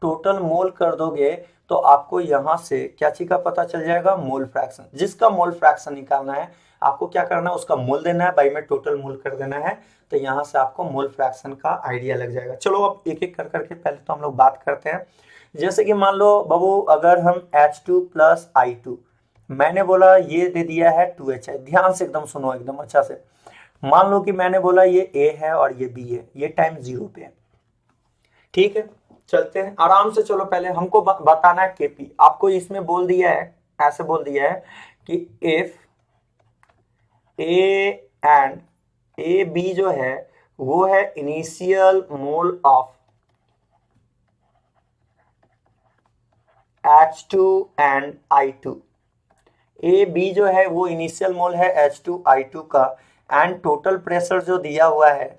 टोटल मोल कर दोगे तो आपको यहां से क्या चीज का पता चल जाएगा, मोल फ्रैक्शन। जिसका मोल फ्रैक्शन निकालना है आपको क्या करना है, उसका मोल देना है, बाई में टोटल मोल कर देना है। तो यहां से आपको मोल फ्रैक्शन का आइडिया लग जाएगा। चलो अब एक एक कर करके पहले तो हम लोग बात करते हैं। जैसे कि मान लो बाबू अगर हम H2 प्लस I2, मैंने बोला ये दे दिया है 2HI। ध्यान से एकदम सुनो एकदम अच्छा से। मान लो कि मैंने बोला ये A है और ये B है, ये टाइम 0 पे है। ठीक है, चलते हैं आराम से। चलो पहले हमको बताना है केपी। आपको इसमें बोल दिया है, ऐसे बोल दिया है कि if A and A B जो है वो है initial mole of H2 and I2। A B जो है वो इनिशियल मोल है H2 I2 का, एंड टोटल प्रेशर जो दिया हुआ है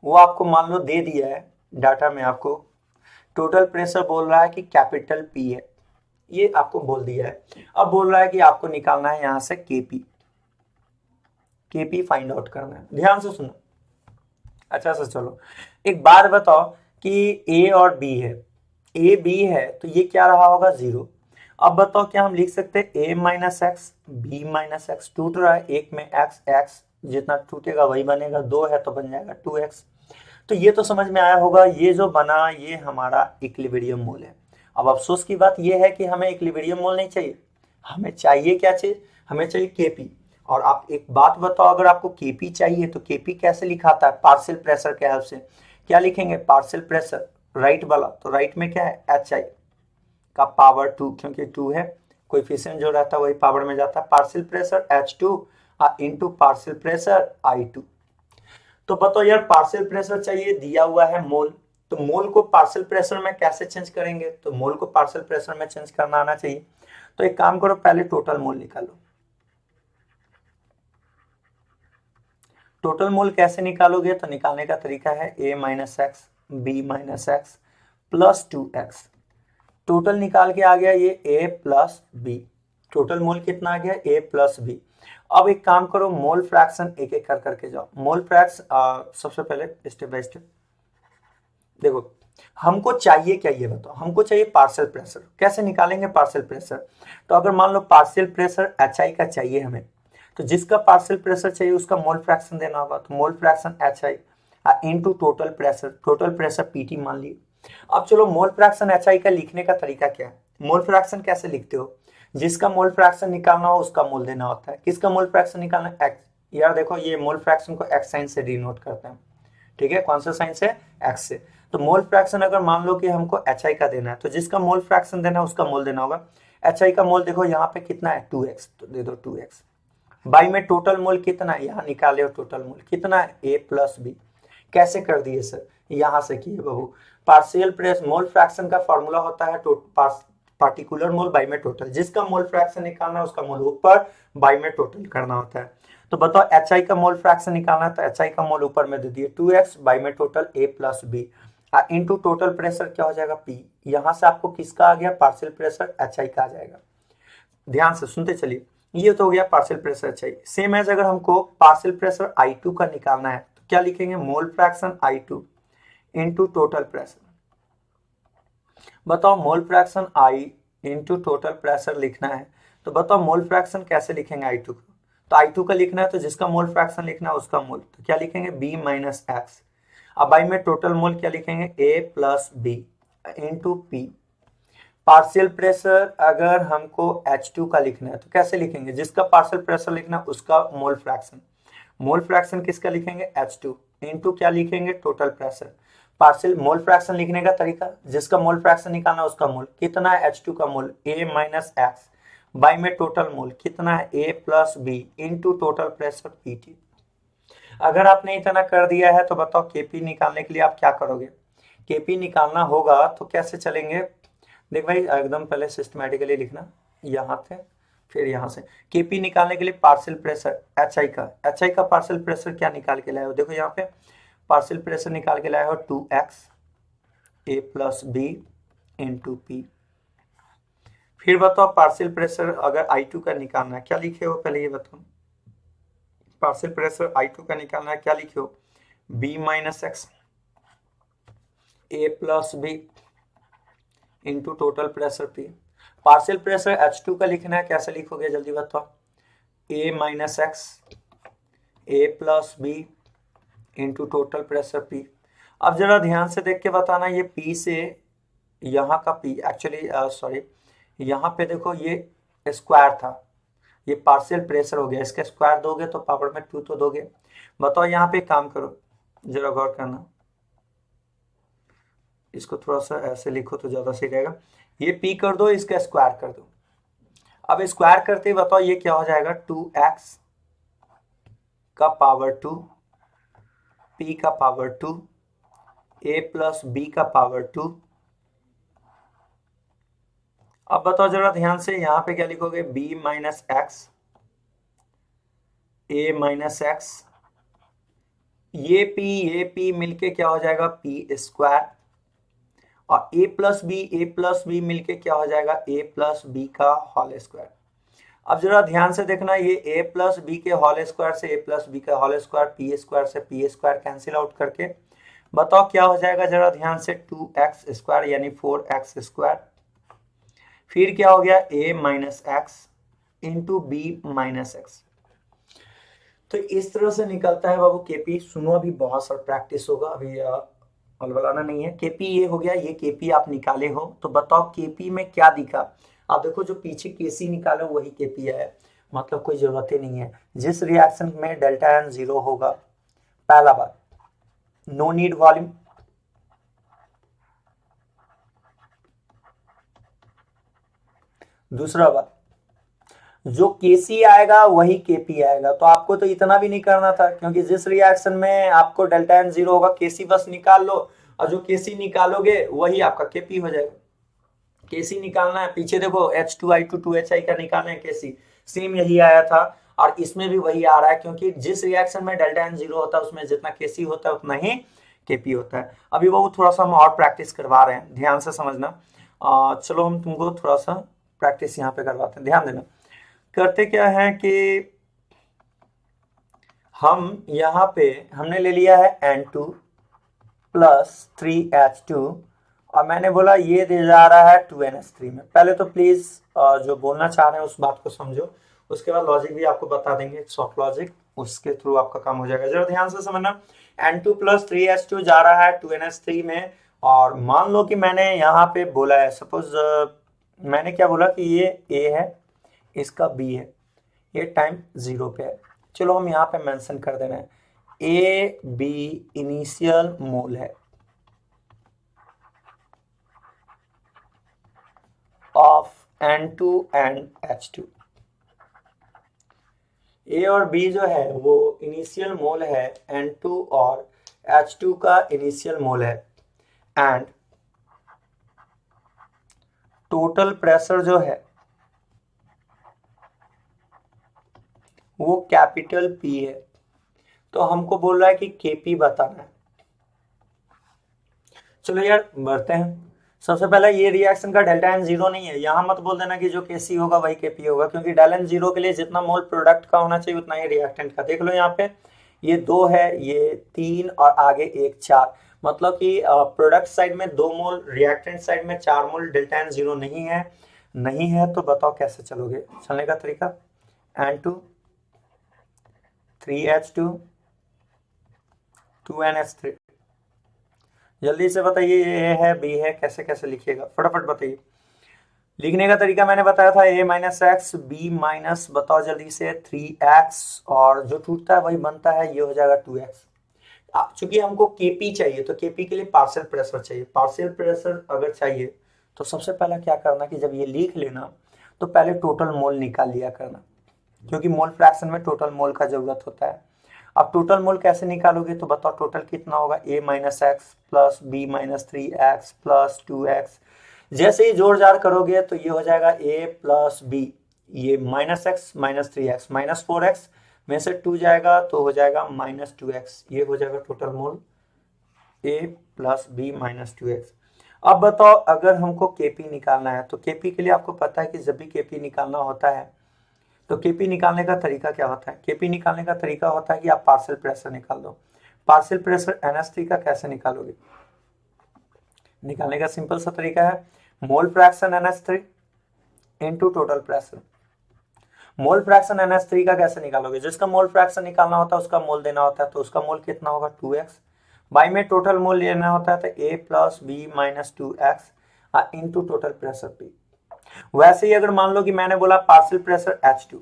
वो आपको मान लो दे दिया है डाटा में। आपको टोटल प्रेशर बोल रहा है कि कैपिटल पी है, ये आपको बोल दिया है। अब बोल रहा है कि आपको निकालना है यहां से केपी, केपी फाइंड आउट करना है। ध्यान से सुनो अच्छा से। चलो एक बात बताओ कि ए और बी है, ए बी है तो ये क्या रहा होगा, 0। अब बताओ क्या हम लिख सकते हैं A minus x B minus X. टूट रहा है एक में एक्स, एक्स जितना टूटेगा वही बनेगा, 2 है तो बन जाएगा 2x। तो ये तो समझ में आया होगा, ये जो बना ये हमारा इक्विलिब्रियम मोल है। अब अफसोस की बात ये है कि हमें इक्विलिब्रियम मोल नहीं चाहिए, हमें चाहिए क्या चीज, हमें चाहिए केपी। और आप एक बात बताओ, अगर आपको केपी चाहिए तो केपी कैसे लिखाता है, पार्शियल प्रेशर के हेल्प से। क्या लिखेंगे, पार्शियल प्रेशर राइट वाला, तो राइट में क्या है HI का पावर 2, क्योंकि 2 है, कोएफिशिएंट जो रहता है वही पावर में जाता है। Partial pressure H2 into partial pressure I2। तो बताओ यार पार्शियल प्रेशर चाहिए, दिया हुआ है मोल, तो मोल को पार्शियल प्रेशर में कैसे चेंज करेंगे, तो मोल को पार्शियल प्रेशर में चेंज करना आना चाहिए। तो एक काम करो पहले टोटल मोल निकालो। टोटल मोल कैसे निकालोगे, तो निकालने का तरीका है a minus x B minus X plus 2x। Total निकाल के आ गया ये a plus B, total mole कितना आ गया a प्लस बी। अब एक काम करो मोल फ्रैक्शन एक एक कर करके जाओ। मोल फ्रैक्शन सबसे पहले स्टेप बाय स्टेप देखो, हमको चाहिए क्या ये बताओ, हमको चाहिए पार्शियल प्रेशर। कैसे निकालेंगे पार्शियल प्रेशर, तो अगर मान लो पार्शियल प्रेशर HI का चाहिए हमें, तो जिसका पार्शियल प्रेशर चाहिए उसका मोल फ्रैक्शन देना होगा। तो mole fraction HI into total pressure, total pressure PT मान लिए, अब चलो मोल फ्रैक्शन HI का लिखने का तरीका क्या है। मोल फ्रैक्शन कैसे लिखते हो, जिसका मोल फ्रैक्शन निकालना हो उसका मोल देना होता है। किसका मोल फ्रैक्शन निकालना है, एक्स। यार देखो ये मोल फ्रैक्शन को एक्स साइन से डिनोट करते हैं, ठीक है, कौन सा साइन से, एक्स से। तो मोल फ्रैक्शन अगर मान लो कि हमको HI का देना है, तो जिसका मोल फ्रैक्शन देना है उसका मोल देना होगा। HI का मोल देखो यहाँ पे कितना है 2x, तो दे दो 2x। बाई में टोटल मोल कितना है, यहाँ निकाले हो टोटल मोल कितना है, A प्लस बी। कैसे कर दिए सर, यहाँ से किए बहू। पार्शियल प्रेस मोल फ्रैक्शन का फॉर्मूला होता है पार्टिकुलर मोल बाई में टोटल, जिसका मोल फ्रैक्शन निकालना है उसका मोल ऊपर बाई में टोटल करना होता है। तो बताओ HI का मोल फ्रैक्शन निकालना है, तो HI का मोल ऊपर में दे दिए 2x बाई में total A plus B into total pressure क्या हो जाएगा P। यहाँ से आपको किसका आ गया, पार्शियल प्रेशर HI का आ जाएगा। ध्यान से सुनते चलिए, ये तो हो गया partial pressure HI। Same as अगर हमको पार्शियल प्रेशर I2 का निकालना है तो क्या लिखेंगे, mole fraction I2 into total pressure. बताओ mole fraction I into total pressure लिखना है, तो बताओ मोल फ्रैक्शन कैसे लिखेंगे I2 को। तो I2 का लिखना है तो जिसका मोल फ्रैक्शन लिखना है उसका मोल, तो क्या लिखेंगे B माइनस एक्स। अब आई में टोटल मोल क्या लिखेंगे A plus B into P. Partial pressure अगर हमको H2 का लिखना है तो कैसे लिखेंगे, जिसका पार्शियल प्रेशर लिखना है उसका मोल फ्रैक्शन। मोल फ्रैक्शन किसका लिखेंगे, H2 इंटू क्या लिखेंगे, total pressure. Partial mole fraction लिखने का तरीका, जिसका मोल फ्रैक्शन निकालना उसका मोल कितना है, H2 का mole A minus X by में टोटल मोल कितना है A plus B into total pressure PT। अगर आपने इतना कर दिया है तो बताओ KP निकालने के लिए आप क्या करोगे। KP निकालना होगा तो कैसे चलेंगे, देख भाई एकदम पहले सिस्टमेटिकली लिखना, यहाँ से फिर यहाँ से। KP निकालने के लिए पार्शियल प्रेशर HI का पार्शियल प्रेशर क्या निकाल के लाए हो, देखो यहाँ पे पार्शियल प्रेशर निकाल के लाए हो 2x A plus B into P. फिर बताओ पार्शियल प्रेशर अगर I2 का निकालना है क्या लिखे हो, पहले ये बताओ। पार्शियल प्रेशर I2 का निकालना है क्या लिखे हो, B minus X A plus B into total pressure P। Partial pressure H2 का लिखना है, कैसे लिखोगे जल्दी बताओ, A minus X A plus B into total pressure P। अब जरा ध्यान से देख के बताना, ये P से यहाँ का P एक्चुअली सॉरी यहाँ पे देखो ये स्क्वायर था, ये पार्शियल प्रेशर हो गया, इसका स्क्वायर दोगे तो पावर में 2 तो दोगे। बताओ यहाँ पे काम करो, जरा गौर करना, इसको थोड़ा सा ऐसे लिखो तो ज्यादा सही रहेगा। ये P कर दो, इसका स्क्वायर कर दो। अब स्क्वायर करते ही बताओ ये क्या हो जाएगा, 2x का पावर 2 P का पावर 2 A प्लस बी का पावर 2। अब बताओ जरा ध्यान से, यहाँ पे क्या लिखोगे, B minus X A minus x, ये P मिलके क्या हो जाएगा P स्क्वायर, और A प्लस बी मिलके क्या हो जाएगा A प्लस बी का होल स्क्वायर। अब जरा ध्यान से देखना, ये A प्लस बी के होल स्क्वायर से A प्लस बी का होल स्क्वायर, P स्क्वायर से P स्क्वायर कैंसिल आउट करके बताओ क्या हो जाएगा, जरा ध्यान से 2x स्क्वायर यानी 4x स्क्वायर। फिर क्या हो गया A minus X into B minus X. तो इस तरह से निकलता है बाबू KP। सुनो अभी बहुत सारा प्रैक्टिस होगा, अभी अलबलाना नहीं है। KP ये हो गया, ये KP आप निकाले हो, तो बताओ KP में क्या दिखा। आप देखो जो पीछे KC निकालो वही KP है, मतलब कोई जरूरत ही नहीं है। जिस रिएक्शन में डेल्टा N 0 होगा, पहला बात नो नीड वॉल्यूम, दूसरा बात जो KC आएगा वही KP आएगा। तो आपको तो इतना भी नहीं करना था, क्योंकि जिस रिएक्शन में आपको डेल्टा N 0 होगा KC बस निकाल लो, और जो KC निकालोगे वही आपका KP हो जाएगा। KC निकालना है, पीछे देखो H2I2 2HI का निकालना है KC, सेम यही आया था, और इसमें भी वही आ रहा है, क्योंकि जिस रिएक्शन में डेल्टा N 0 होता है उसमें जितना KC होता है उतना ही KP होता है। अभी वो थोड़ा सा हम और प्रैक्टिस करवा रहे हैं, ध्यान से समझना। चलो हम तुमको थोड़ा सा प्रैक्टिस यहाँ पे करवाते हैं, ध्यान देना। करते क्या है कि हम यहाँ पे हमने ले लिया है N2 प्लस 3H2, और मैंने बोला ये दे जा रहा है 2NH3 में। पहले तो प्लीज जो बोलना चाह रहे हैं उस बात को समझो, उसके बाद लॉजिक भी आपको बता देंगे, सॉफ्ट लॉजिक, उसके थ्रू आपका काम हो जाएगा। जरा ध्यान से समझना, N2 प्लस 3H2 जा रहा है 2NH3 में, और मान लो कि मैंने यहाँ पे बोला है, सपोज मैंने क्या बोला कि ये ए है, इसका बी है, ये टाइम 0 पे है। चलो हम यहाँ पे मेंशन कर दे रहे हैं ए बी इनिशियल मोल है ऑफ N2 एंड H2। ए और बी जो है वो इनिशियल मोल है N2 और H2 का इनिशियल मोल है, एंड टोटल प्रेशर जो है वो कैपिटल P है। तो हमको बोल रहा है कि Kp बताना है। चलो यार बढ़ते हैं। सबसे पहले ये रिएक्शन का डेल्टा एन जीरो नहीं है, यहाँ मत बोल देना कि जो Kc होगा वही Kp होगा, क्योंकि डेल्टा एन जीरो के लिए जितना मोल प्रोडक्ट का होना चाहिए उतना ही रिएक्टेंट का। देख लो यहाँ पे ये 2 है, ये 3 और आगे 1 4, मतलब कि प्रोडक्ट साइड में 2 मोल, रिएक्टेंट साइड में 4 मोल, डेल्टा एन जीरो नहीं है। नहीं है तो बताओ कैसे चलोगे, चलने का तरीका N2 3H2 2NH3। जल्दी से बताइए, ये है बी है, कैसे कैसे लिखिएगा फटाफट बताइए। लिखने का तरीका मैंने बताया था a minus x, B minus बताओ जल्दी से 3x, और जो टूटता है वही बनता है, ये हो जाएगा 2x। चूंकि हमको Kp चाहिए तो Kp के लिए पार्शियल प्रेशर चाहिए। पार्शियल प्रेशर अगर चाहिए तो सबसे पहला क्या करना कि जब ये लिख लेना तो पहले टोटल मोल निकाल लिया करना, क्योंकि मोल फ्रैक्शन में टोटल मोल का जरूरत होता है। अब टोटल मोल कैसे निकालोगे तो बताओ टोटल कितना होगा, a minus X plus B minus 3x plus 2x। जैसे ही जोड़ जाड़ करोगे तो ये हो जाएगा a प्लस बी, ये minus x minus 3x minus 4x में से 2 जाएगा तो हो जाएगा माइनस 2x। ये हो जाएगा total mole a plus B minus 2x। अब बताओ अगर हमको Kp निकालना है तो Kp के लिए आपको पता है कि जब भी Kp निकालना होता है तो Kp निकालने का तरीका क्या होता है। Kp निकालने का तरीका होता है कि आप पार्शियल प्रेशर निकाल दो। पार्शियल प्रेशर NH3 का कैसे निकालोगे, निकालने का सिंपल सा तरीका है mole fraction NH3 into total pressure. Mole fraction NH3 का कैसे निकालोगे, जिसका मोल फ्रैक्शन निकालना होता है उसका मोल देना होता है, तो उसका मोल कितना होगा 2x, बाई में टोटल मोल लेना होता है तो a plus B minus 2x into total pressure P। वैसे ही अगर मान लो कि मैंने बोला पार्शियल प्रेशर H2,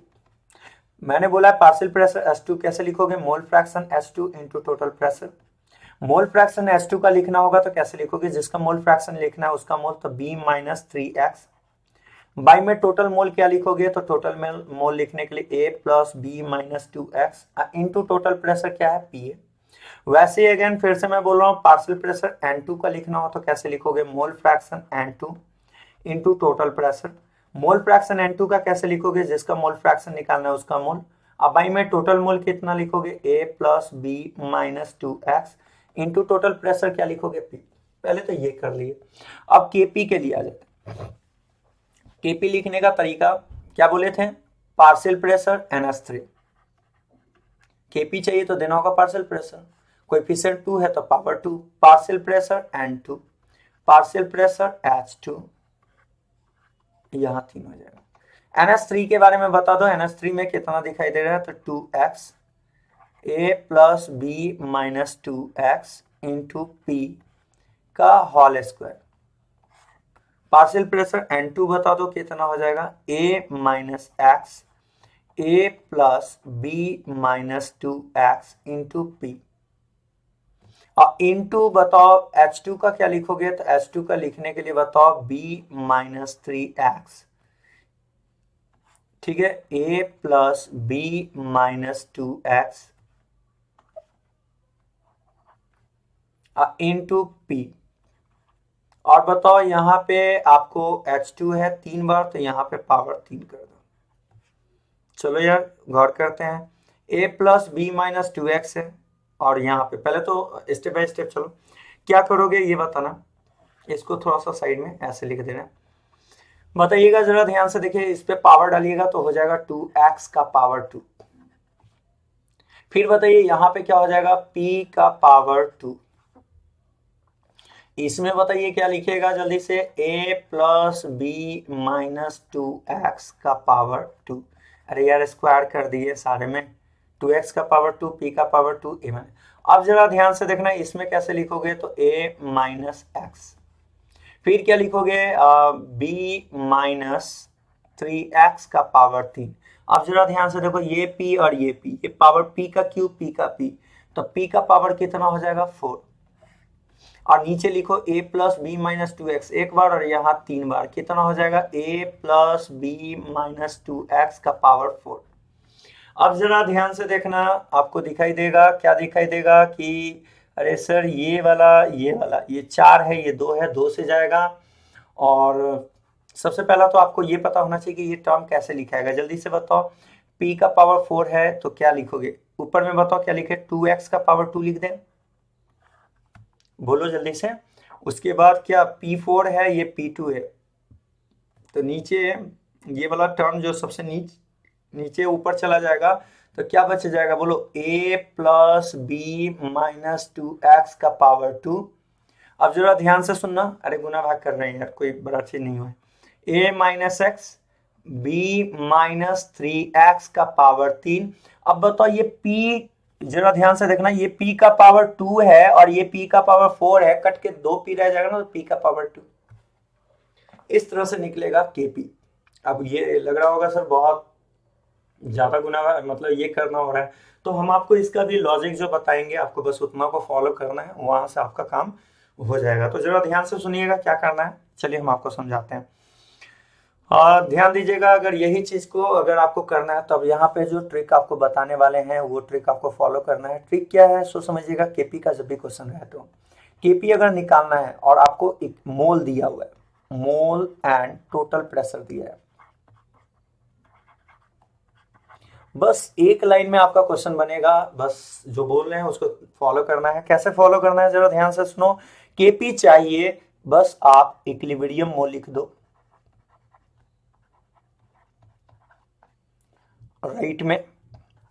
मैंने बोला पार्शियल प्रेशर H2 कैसे लिखोगे, mole fraction H2 into total pressure. Mole fraction H2 का लिखना होगा तो कैसे लिखोगे, जिसका मोल फ्रैक्शन लिखना है उसका मोल तो b माइनस 3x, बाई में टोटल मोल क्या लिखोगे तो टोटल मोल लिखने के लिए a plus B minus 2x into total pressure क्या है P है। वैसे ही अगेन फिर से मैं बोल रहा हूँ पार्शियल प्रेशर N2 का लिखना हो तो कैसे लिखोगे, mole fraction N2 into total pressure. Mole fraction N2 का कैसे लिखोगे, जिसका मोल फ्रैक्शन निकालना है उसका मोल। अब भाई में टोटल मोल कितना लिखोगे, a plus B minus 2x into total pressure क्या लिखोगे P। पहले तो ये कर लिए। अब Kp के लिए आ जाते हैं। Kp लिखने का तरीका क्या बोले थे, पार्शियल प्रेशर NH3, Kp चाहिए तो देना होगा पार्शियल प्रेशर, कोएफिशिएंट 2 है तो power 2, partial pressure N2, partial pressure H2, यहाँ 3 हो जाएगा। NH3 के बारे में बता दो, NH3 में कितना दिखाई दे रहा है तो 2x, a plus B minus 2x into P का whole square. Partial pressure N2 बता दो कितना हो जाएगा, a minus X, a plus B minus 2x into P, और इंटू बताओ H2 का क्या लिखोगे तो H2 का लिखने के लिए बताओ b माइनस 3x, ठीक है, a plus B minus 2x into P. और बताओ यहाँ पे आपको H2 है 3 बार तो यहाँ पे पावर 3 कर दो। चलो यार गौर करते हैं, a plus B minus 2x है, और यहाँ पे पहले तो स्टेप बाय स्टेप चलो क्या करोगे ये बताना। इसको थोड़ा सा साइड में ऐसे लिख देना, बताइएगा जरा ध्यान से देखिए, इस पे पावर डालिएगा तो हो जाएगा 2x का पावर 2। फिर बताइए यहाँ पे क्या हो जाएगा, p का पावर 2। इसमें बताइए क्या लिखिएगा जल्दी से, a plus B minus 2x का पावर 2। अरे यार स्क्वायर कर दिए सारे में, 2x का पावर 2, p का पावर 2, a माइनस। अब जरा ध्यान से देखना इसमें कैसे लिखोगे, तो a माइनस एक्स, फिर क्या लिखोगे, b माइनस 3x का पावर 3। अब जरा ध्यान से देखो, ये p और ये p, ये पावर p का क्यूब, p का p, तो p का पावर कितना हो जाएगा 4। और नीचे लिखो a plus B minus 2x एक बार और यहाँ 3 बार, कितना हो जाएगा a plus B minus 2x का पावर 4। अब जरा ध्यान से देखना, आपको दिखाई देगा, क्या दिखाई देगा कि अरे सर ये वाला ये 4 है, ये 2 है, 2 से जाएगा। और सबसे पहला तो आपको ये पता होना चाहिए कि ये टर्म कैसे लिखाएगा, जल्दी से बताओ। p का पावर 4 है तो क्या लिखोगे, ऊपर में बताओ क्या लिखे, 2x का पावर 2 लिख दें, बोलो जल्दी से। उसके बाद क्या p4 है, ये p2 है, तो नीचे ये वाला टर्म जो सबसे नीचे ऊपर चला जाएगा, तो क्या बच जाएगा, बोलो a plus B minus 2x का पावर 2। अब जरा ध्यान से सुनना, अरे गुना भाग कर रहे हैं यार, कोई बड़ा चीज नहीं हुआ। a minus x, B minus 3x का पावर 3। अब बताओ ये p, जरा ध्यान से देखना, ये p का पावर 2 है और ये p का पावर 4 है, कट के 2p रह जाएगा ना, तो p का पावर 2। इस तरह से निकलेगा kp। अब ये लग रहा होगा सर बहुत ज्यादा गुना, मतलब ये करना हो रहा है, तो हम आपको इसका भी लॉजिक जो बताएंगे, आपको बस उतना को फॉलो करना है, वहां से आपका काम हो जाएगा। तो जरा ध्यान से सुनिएगा क्या करना है, चलिए हम आपको समझाते हैं। ध्यान दीजिएगा, अगर यही चीज को अगर आपको करना है तो अब यहाँ पे जो ट्रिक आपको बताने वाले हैं वो ट्रिक आपको फॉलो करना है। ट्रिक क्या है सो समझिएगा, केपी का जब भी क्वेश्चन है तो केपी अगर निकालना है और आपको एक मोल दिया हुआ है, मोल एंड टोटल प्रेशर दिया है, बस एक लाइन में आपका क्वेश्चन बनेगा, बस जो बोल रहे हैं उसको फॉलो करना है। कैसे फॉलो करना है जरा ध्यान से सुनो, केपी चाहिए, बस आप इक्विलिब्रियम मोल लिख दो राइट में,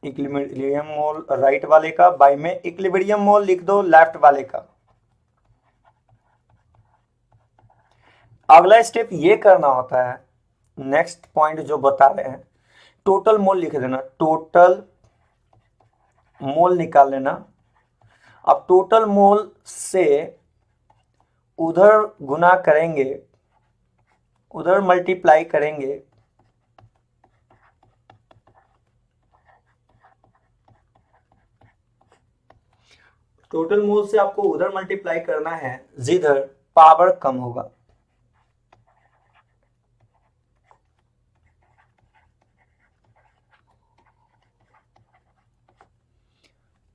इक्विलिब्रियम मोल राइट वाले का, बाई में इक्विलिब्रियम मोल लिख दो लेफ्ट वाले का। अगला स्टेप ये करना होता है, नेक्स्ट पॉइंट जो बता रहे हैं, टोटल मोल लिख देना, टोटल मोल निकाल लेना। अब टोटल मोल से उधर गुना करेंगे, उधर मल्टीप्लाई करेंगे, टोटल मोल से आपको उधर मल्टीप्लाई करना है जिधर पावर कम होगा।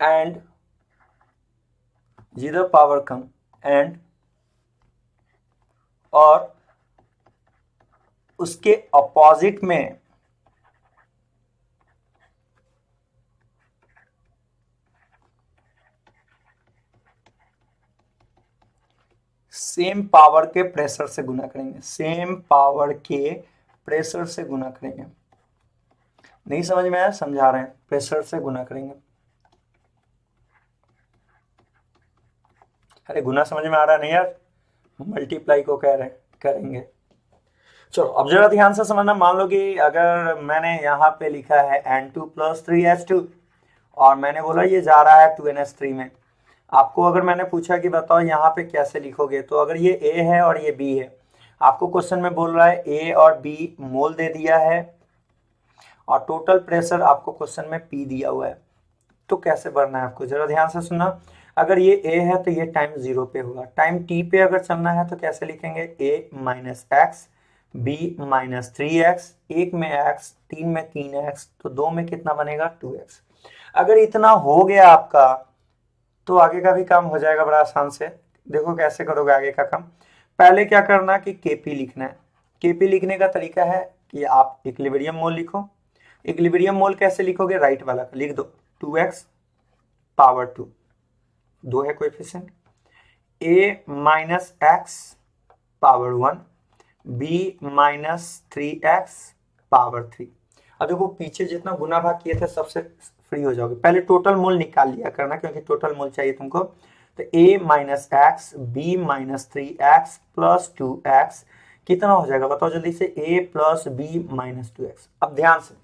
एंड जिधर पावर कम, एंड और उसके अपोजिट में सेम पावर के प्रेशर से गुना करेंगे, सेम पावर के प्रेशर से गुना करेंगे। नहीं समझ में आया, समझा रहे हैं, प्रेशर से गुना करेंगे। अरे गुना समझ में आ रहा नहीं यार, मल्टीप्लाई को कह रहे करेंगे। चलो अब जरा ध्यान से समझना, मान लो कि अगर मैंने यहाँ पे लिखा है N2 प्लस 3H2 और मैंने बोला ये जा रहा है 2NH3 में, आपको अगर मैंने पूछा कि बताओ यहाँ पे कैसे लिखोगे, तो अगर ये A है और ये B है, आपको क्वेश्चन में बोल रहा है A और B मोल दे दिया है और टोटल प्रेशर आपको क्वेश्चन में P दिया हुआ है, तो कैसे भरना है आपको, जरा ध्यान से सुनना। अगर ये A है तो ये टाइम 0 पे होगा, टाइम T पे अगर चलना है तो कैसे लिखेंगे, A minus x, B minus 3x, एक में x, 3 में 3x, तो 2 में कितना बनेगा 2x। अगर इतना हो गया आपका तो आगे का भी काम हो जाएगा बड़ा आसान से। देखो कैसे करोगे आगे का काम, पहले क्या करना कि केपी लिखना है। केपी लिखने का तरीका है कि आप इक्विलिब्रियम मोल लिखो। इक्विलिब्रियम मोल कैसे लिखोगे, राइट वाला लिख दो, 2x पावर 2, 2 है coefficient, a minus x power 1, b minus 3x power 3। अब देखो पीछे जितना गुना भाग किए थे सबसे फ्री हो जाओगे, पहले टोटल मोल निकाल लिया करना क्योंकि टोटल मोल चाहिए तुमको। तो a minus x, B minus 3x plus 2x कितना हो जाएगा बताओ जल्दी से, a plus B minus 2x। अब ध्यान से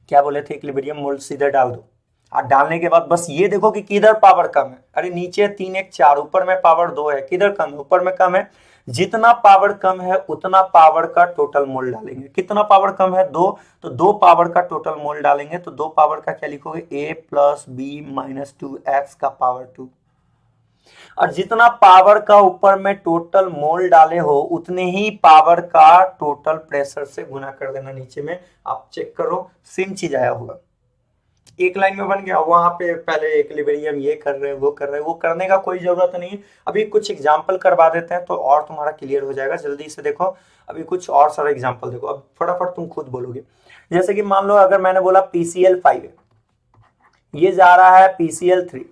क्या बोले थे, इक्विलिब्रियम मोल सीधे डाल दो, और डालने के बाद बस ये देखो कि किधर पावर कम है। अरे नीचे 3 1 4, ऊपर में पावर 2 है, किधर कम है, ऊपर में कम है। जितना पावर कम है उतना पावर का टोटल मोल डालेंगे। कितना पावर कम है, 2, तो 2 पावर का टोटल मोल डालेंगे। तो 2 पावर का क्या लिखोगे, a plus B minus 2x का पावर 2। और जितना पावर का ऊपर में टोटल मोल डाले हो उतने ही पावर का टोटल प्रेशर से गुना कर देना नीचे में। आप चेक करो, सेम चीज आया होगा, एक लाइन में बन गया। वहां पे पहले इक्विलिब्रियम ये कर रहे हैं, वो कर रहे हैं, वो करने का कोई जरूरत नहीं है। अभी कुछ एग्जांपल करवा देते हैं तो और तुम्हारा क्लियर हो जाएगा। जल्दी से देखो, अभी कुछ और सारा एग्जांपल देखो, अब फटाफट तुम खुद बोलोगे। जैसे कि मान लो अगर मैंने बोला PCl5 है, ये जा रहा है PCl3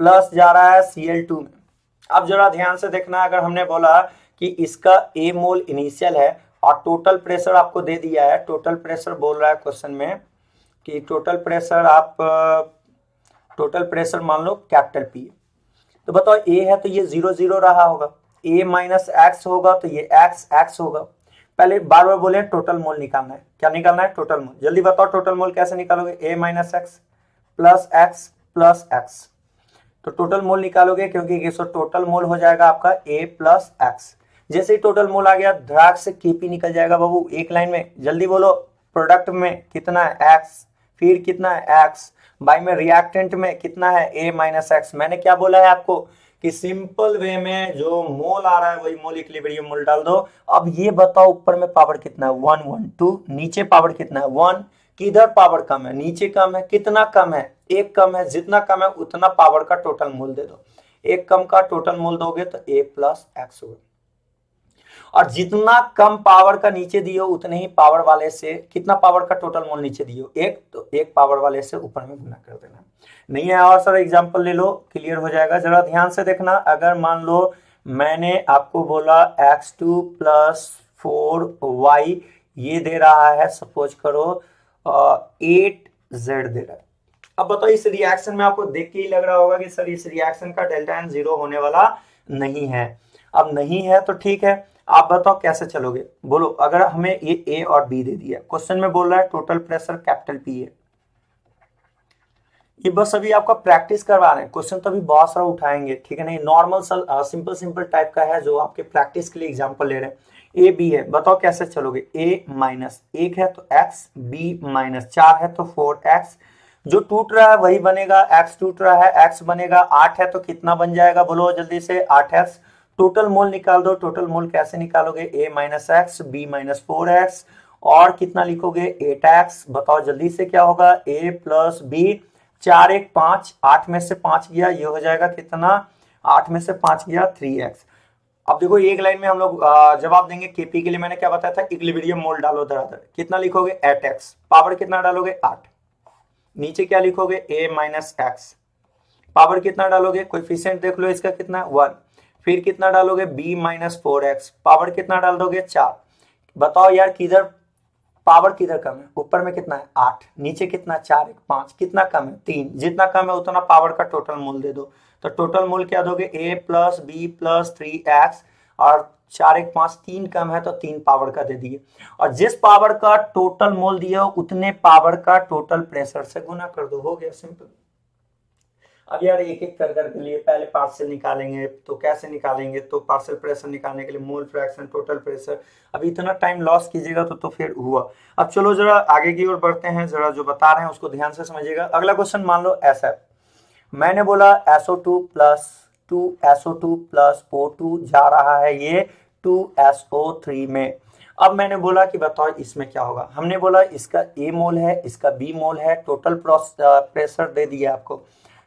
प्लस जा रहा है Cl2 में। अब जरा ध्यान से देखना, अगर हमने बोला कि इसका A मोल इनिशियल है और टोटल प्रेशर आपको दे दिया है, टोटल प्रेशर बोल रहा है क्वेश्चन में कि टोटल प्रेशर टोटल प्रेशर मान लो कैपिटल P है, तो बताओ A है तो ये 0 0 रहा होगा, A माइनस एक्स होगा तो ये x x होगा। पहले बार बार बोले टोटल मोल निकालना है, क्या निकालना है, टोटल मोल। जल्दी बताओ टोटल मोल कैसे निकालोगे, A minus X plus x. तो टोटल मोल निकालोगे, क्योंकि ये टोटल मोल हो जाएगा आपका A प्लस एक्स। जैसे ही टोटल मोल आ गया, धड़ाक से Kp निकल जाएगा बाबू एक लाइन में। जल्दी बोलो, प्रोडक्ट में कितना है x, फिर कितना है x, बाई में रिएक्टेंट में कितना है A माइनस एक्स। मैंने क्या बोला है आपको कि सिंपल वे में जो मोल आ रहा है वही मोल इक्विलिब्रियम मोल डाल दो। अब ये बताओ ऊपर में पावर कितना है, 1 1 2, नीचे पावर कितना है 1, किधर पावर कम है, नीचे कम है, कितना कम है, एक कम है। जितना कम है उतना पावर का टोटल मोल दे दो, एक कम का टोटल मोल दोगे तो A प्लस एक्स होगा। और जितना कम पावर का नीचे दियो उतने ही पावर वाले से, कितना पावर का टोटल मोल नीचे दियो एक, तो एक पावर वाले से ऊपर में गुना कर देना। नहीं है और सारा एग्जांपल ले लो, क्लियर हो जाएगा। जरा ध्यान से देखना, अगर मान लो मैंने आपको बोला x2 प्लस 4y ये दे रहा है, सपोज करो 8z दे रहा है। अब बताओ इस रिएक्शन में आपको देख के ही लग रहा होगा कि सर इस रिएक्शन का डेल्टा एन 0 होने वाला नहीं है। अब नहीं है तो ठीक है, आप बताओ कैसे चलोगे, बोलो। अगर हमें ये A और B दे दिया, क्वेश्चन में बोल रहा है टोटल प्रेशर कैपिटल P है। ये बस अभी आपका प्रैक्टिस करवा रहे हैं, क्वेश्चन तो अभी बहुत सारा उठाएंगे, ठीक है। नहीं, नॉर्मल सिंपल टाइप का है जो आपके प्रैक्टिस के लिए एग्जांपल ले रहे हैं। A B है, बताओ कैसे चलोगे। A माइनस 1 है तो x, B माइनस 4 है तो 4x। जो टूट रहा है वही बनेगा, x टूट रहा है, x बनेगा। 8 है तो कितना बन जाएगा, बोलो जल्दी से, 8x। टोटल मोल निकाल दो, टोटल मोल कैसे निकालोगे, A minus x, B minus 4x, और कितना लिखोगे 8x। बताओ जल्दी से क्या होगा, A प्लस B, 4 1 5, 8 में से 5 गया, ये हो जाएगा कितना, 8 में से 5 गया 3x। अब देखो एक लाइन में हम लोग जवाब देंगे। Kp के लिए मैंने क्या बताया था, इक्विलिब्रियम मोल डालो धराधर। कितना लिखोगे 8x, पावर कितना डालोगे 8, नीचे क्या लिखोगे A माइनस एक्स, पावर कितना डालोगे, कोएफिशिएंट देख लो इसका कितना 1, फिर कितना डालोगे B माइनस 4x, पावर कितना डाल दोगे 4। बताओ यार किधर पावर किधर कम है, ऊपर में कितना है 8, नीचे कितना 4 1 5, कितना कम है 3। जितना कम है उतना पावर का टोटल मोल दे दो। तो टोटल मोल क्या दोगे, A plus B plus 3x, और 4 1 5, 3 कम है तो 3 पावर का दे दिए। और जिस पावर का टोटल मोल दिया उतने पावर का टोटल प्रेशर से गुना कर दो, हो गया सिंपल। अब यार एक एक कर करके लिए पहले पार्शियल निकालेंगे, तो कैसे निकालेंगे, तो पार्शियल प्रेशर निकालने के लिए मोल फ्रैक्शन, टोटल प्रेशर, अब इतना टाइम लॉस कीजिएगा तो फिर हुआ। अब चलो जरा आगे की ओर बढ़ते हैं, जरा जो बता रहे हैं उसको ध्यान से समझिएगा। अगला क्वेश्चन मान लो ऐसा है, मैंने बोला SO2 plus 2SO2 plus O2 जा रहा है ये 2SO3 में। अब मैंने बोला कि बताओ इसमें क्या होगा। हमने बोला इसका A मोल है, इसका B मोल है, टोटल प्रेशर दे दिया आपको।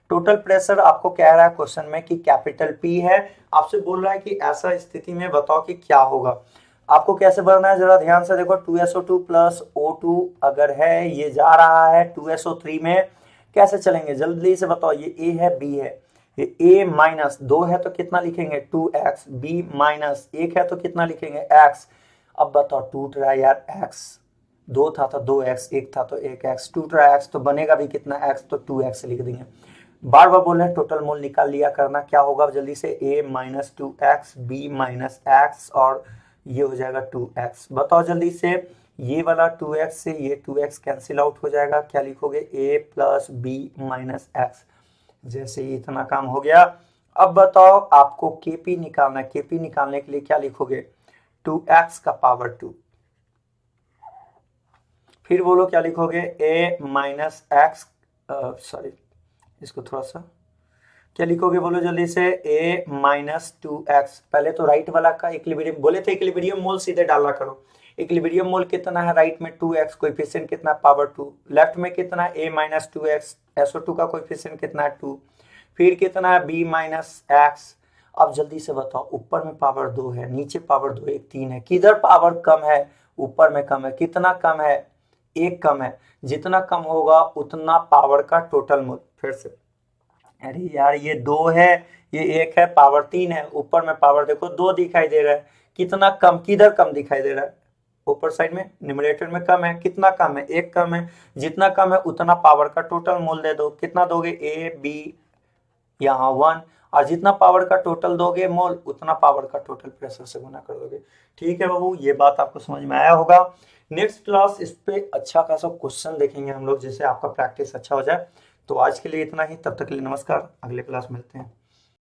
टोटल प्रेशर आपको कह रहा है क्वेश्चन में कि कैपिटल P है, आपसे बोल रहा है कि ऐसा स्थिति में बताओ कि क्या होगा। आपको कैसे भरना है, जरा ध्यान से देखो। 2SO2 प्लस O2 अगर है, ये जा रहा है 2SO3 में, कैसे चलेंगे जल्दी से बताओ। ये A है, B है, ये A माइनस 2 है तो कितना लिखेंगे 2x, B माइनस 1 है तो कितना लिखेंगे x। अब बताओ टूट रहा है यार x, 2 था तो 2x, 1 था तो 1x, टूट रहा है x तो बनेगा भी कितना x, तो 2x लिख देंगे। बार बार बोल रहे हैं टोटल मोल निकाल लिया करना, क्या होगा जल्दी से, A minus 2x, B minus X, और ये हो जाएगा 2x। बताओ जल्दी से, ये वाला 2x से ये 2x कैंसिल आउट हो जाएगा, क्या लिखोगे a plus B minus x. जैसे ही इतना काम हो गया, अब बताओ आपको kp निकालना है। kp निकालने के लिए क्या लिखोगे, 2x का पावर 2। फिर बोलो क्या लिखोगे, a माइनस एक्स, सॉरी इसको थोड़ा सा क्या लिखोगे बोलो जल्दी से, a माइनस 2x। पहले तो राइट वाला का इक्विलिब्रियम बोले थे, इक्विलिब्रियम मोल सीधे डाला करो। इक्विलिब्रियम मोल कितना है, राइट में 2x, कोएफिशिएंट कितना है पावर 2। लेफ्ट में कितना है a माइनस 2x, SO2 का कोएफिशिएंट कितना है 2। फिर कितना है b माइनस एक्स। अब जल्दी से बताओ, ऊपर में पावर 2 है, नीचे पावर 2 1 3 है, किधर पावर कम है, ऊपर में कम है। कितना कम है, एक कम है। जितना कम होगा उतना पावर का टोटल मोल। फिर से, अरे यार ये 2 है, ये 1 है, पावर 3 है, ऊपर में पावर देखो 2 दिखाई दे रहा है। कितना कम, किधर कम दिखाई दे रहा है, ऊपर साइड में न्यूमरेटर में कम है। कितना कम है, 1 कम है। जितना कम है उतना पावर का टोटल मोल दे दो। कितना दोगे, ए बी यहाँ 1, और जितना पावर का टोटल दोगे मोल उतना पावर का टोटल प्रेशर से गुना कर दोगे। ठीक है बाबू, ये बात आपको समझ में आया होगा। नेक्स्ट क्लास इस पे अच्छा खासा क्वेश्चन देखेंगे हम लोग, जिससे आपका प्रैक्टिस अच्छा हो जाए। तो आज के लिए इतना ही, तब तक के लिए नमस्कार, अगले क्लास मिलते हैं।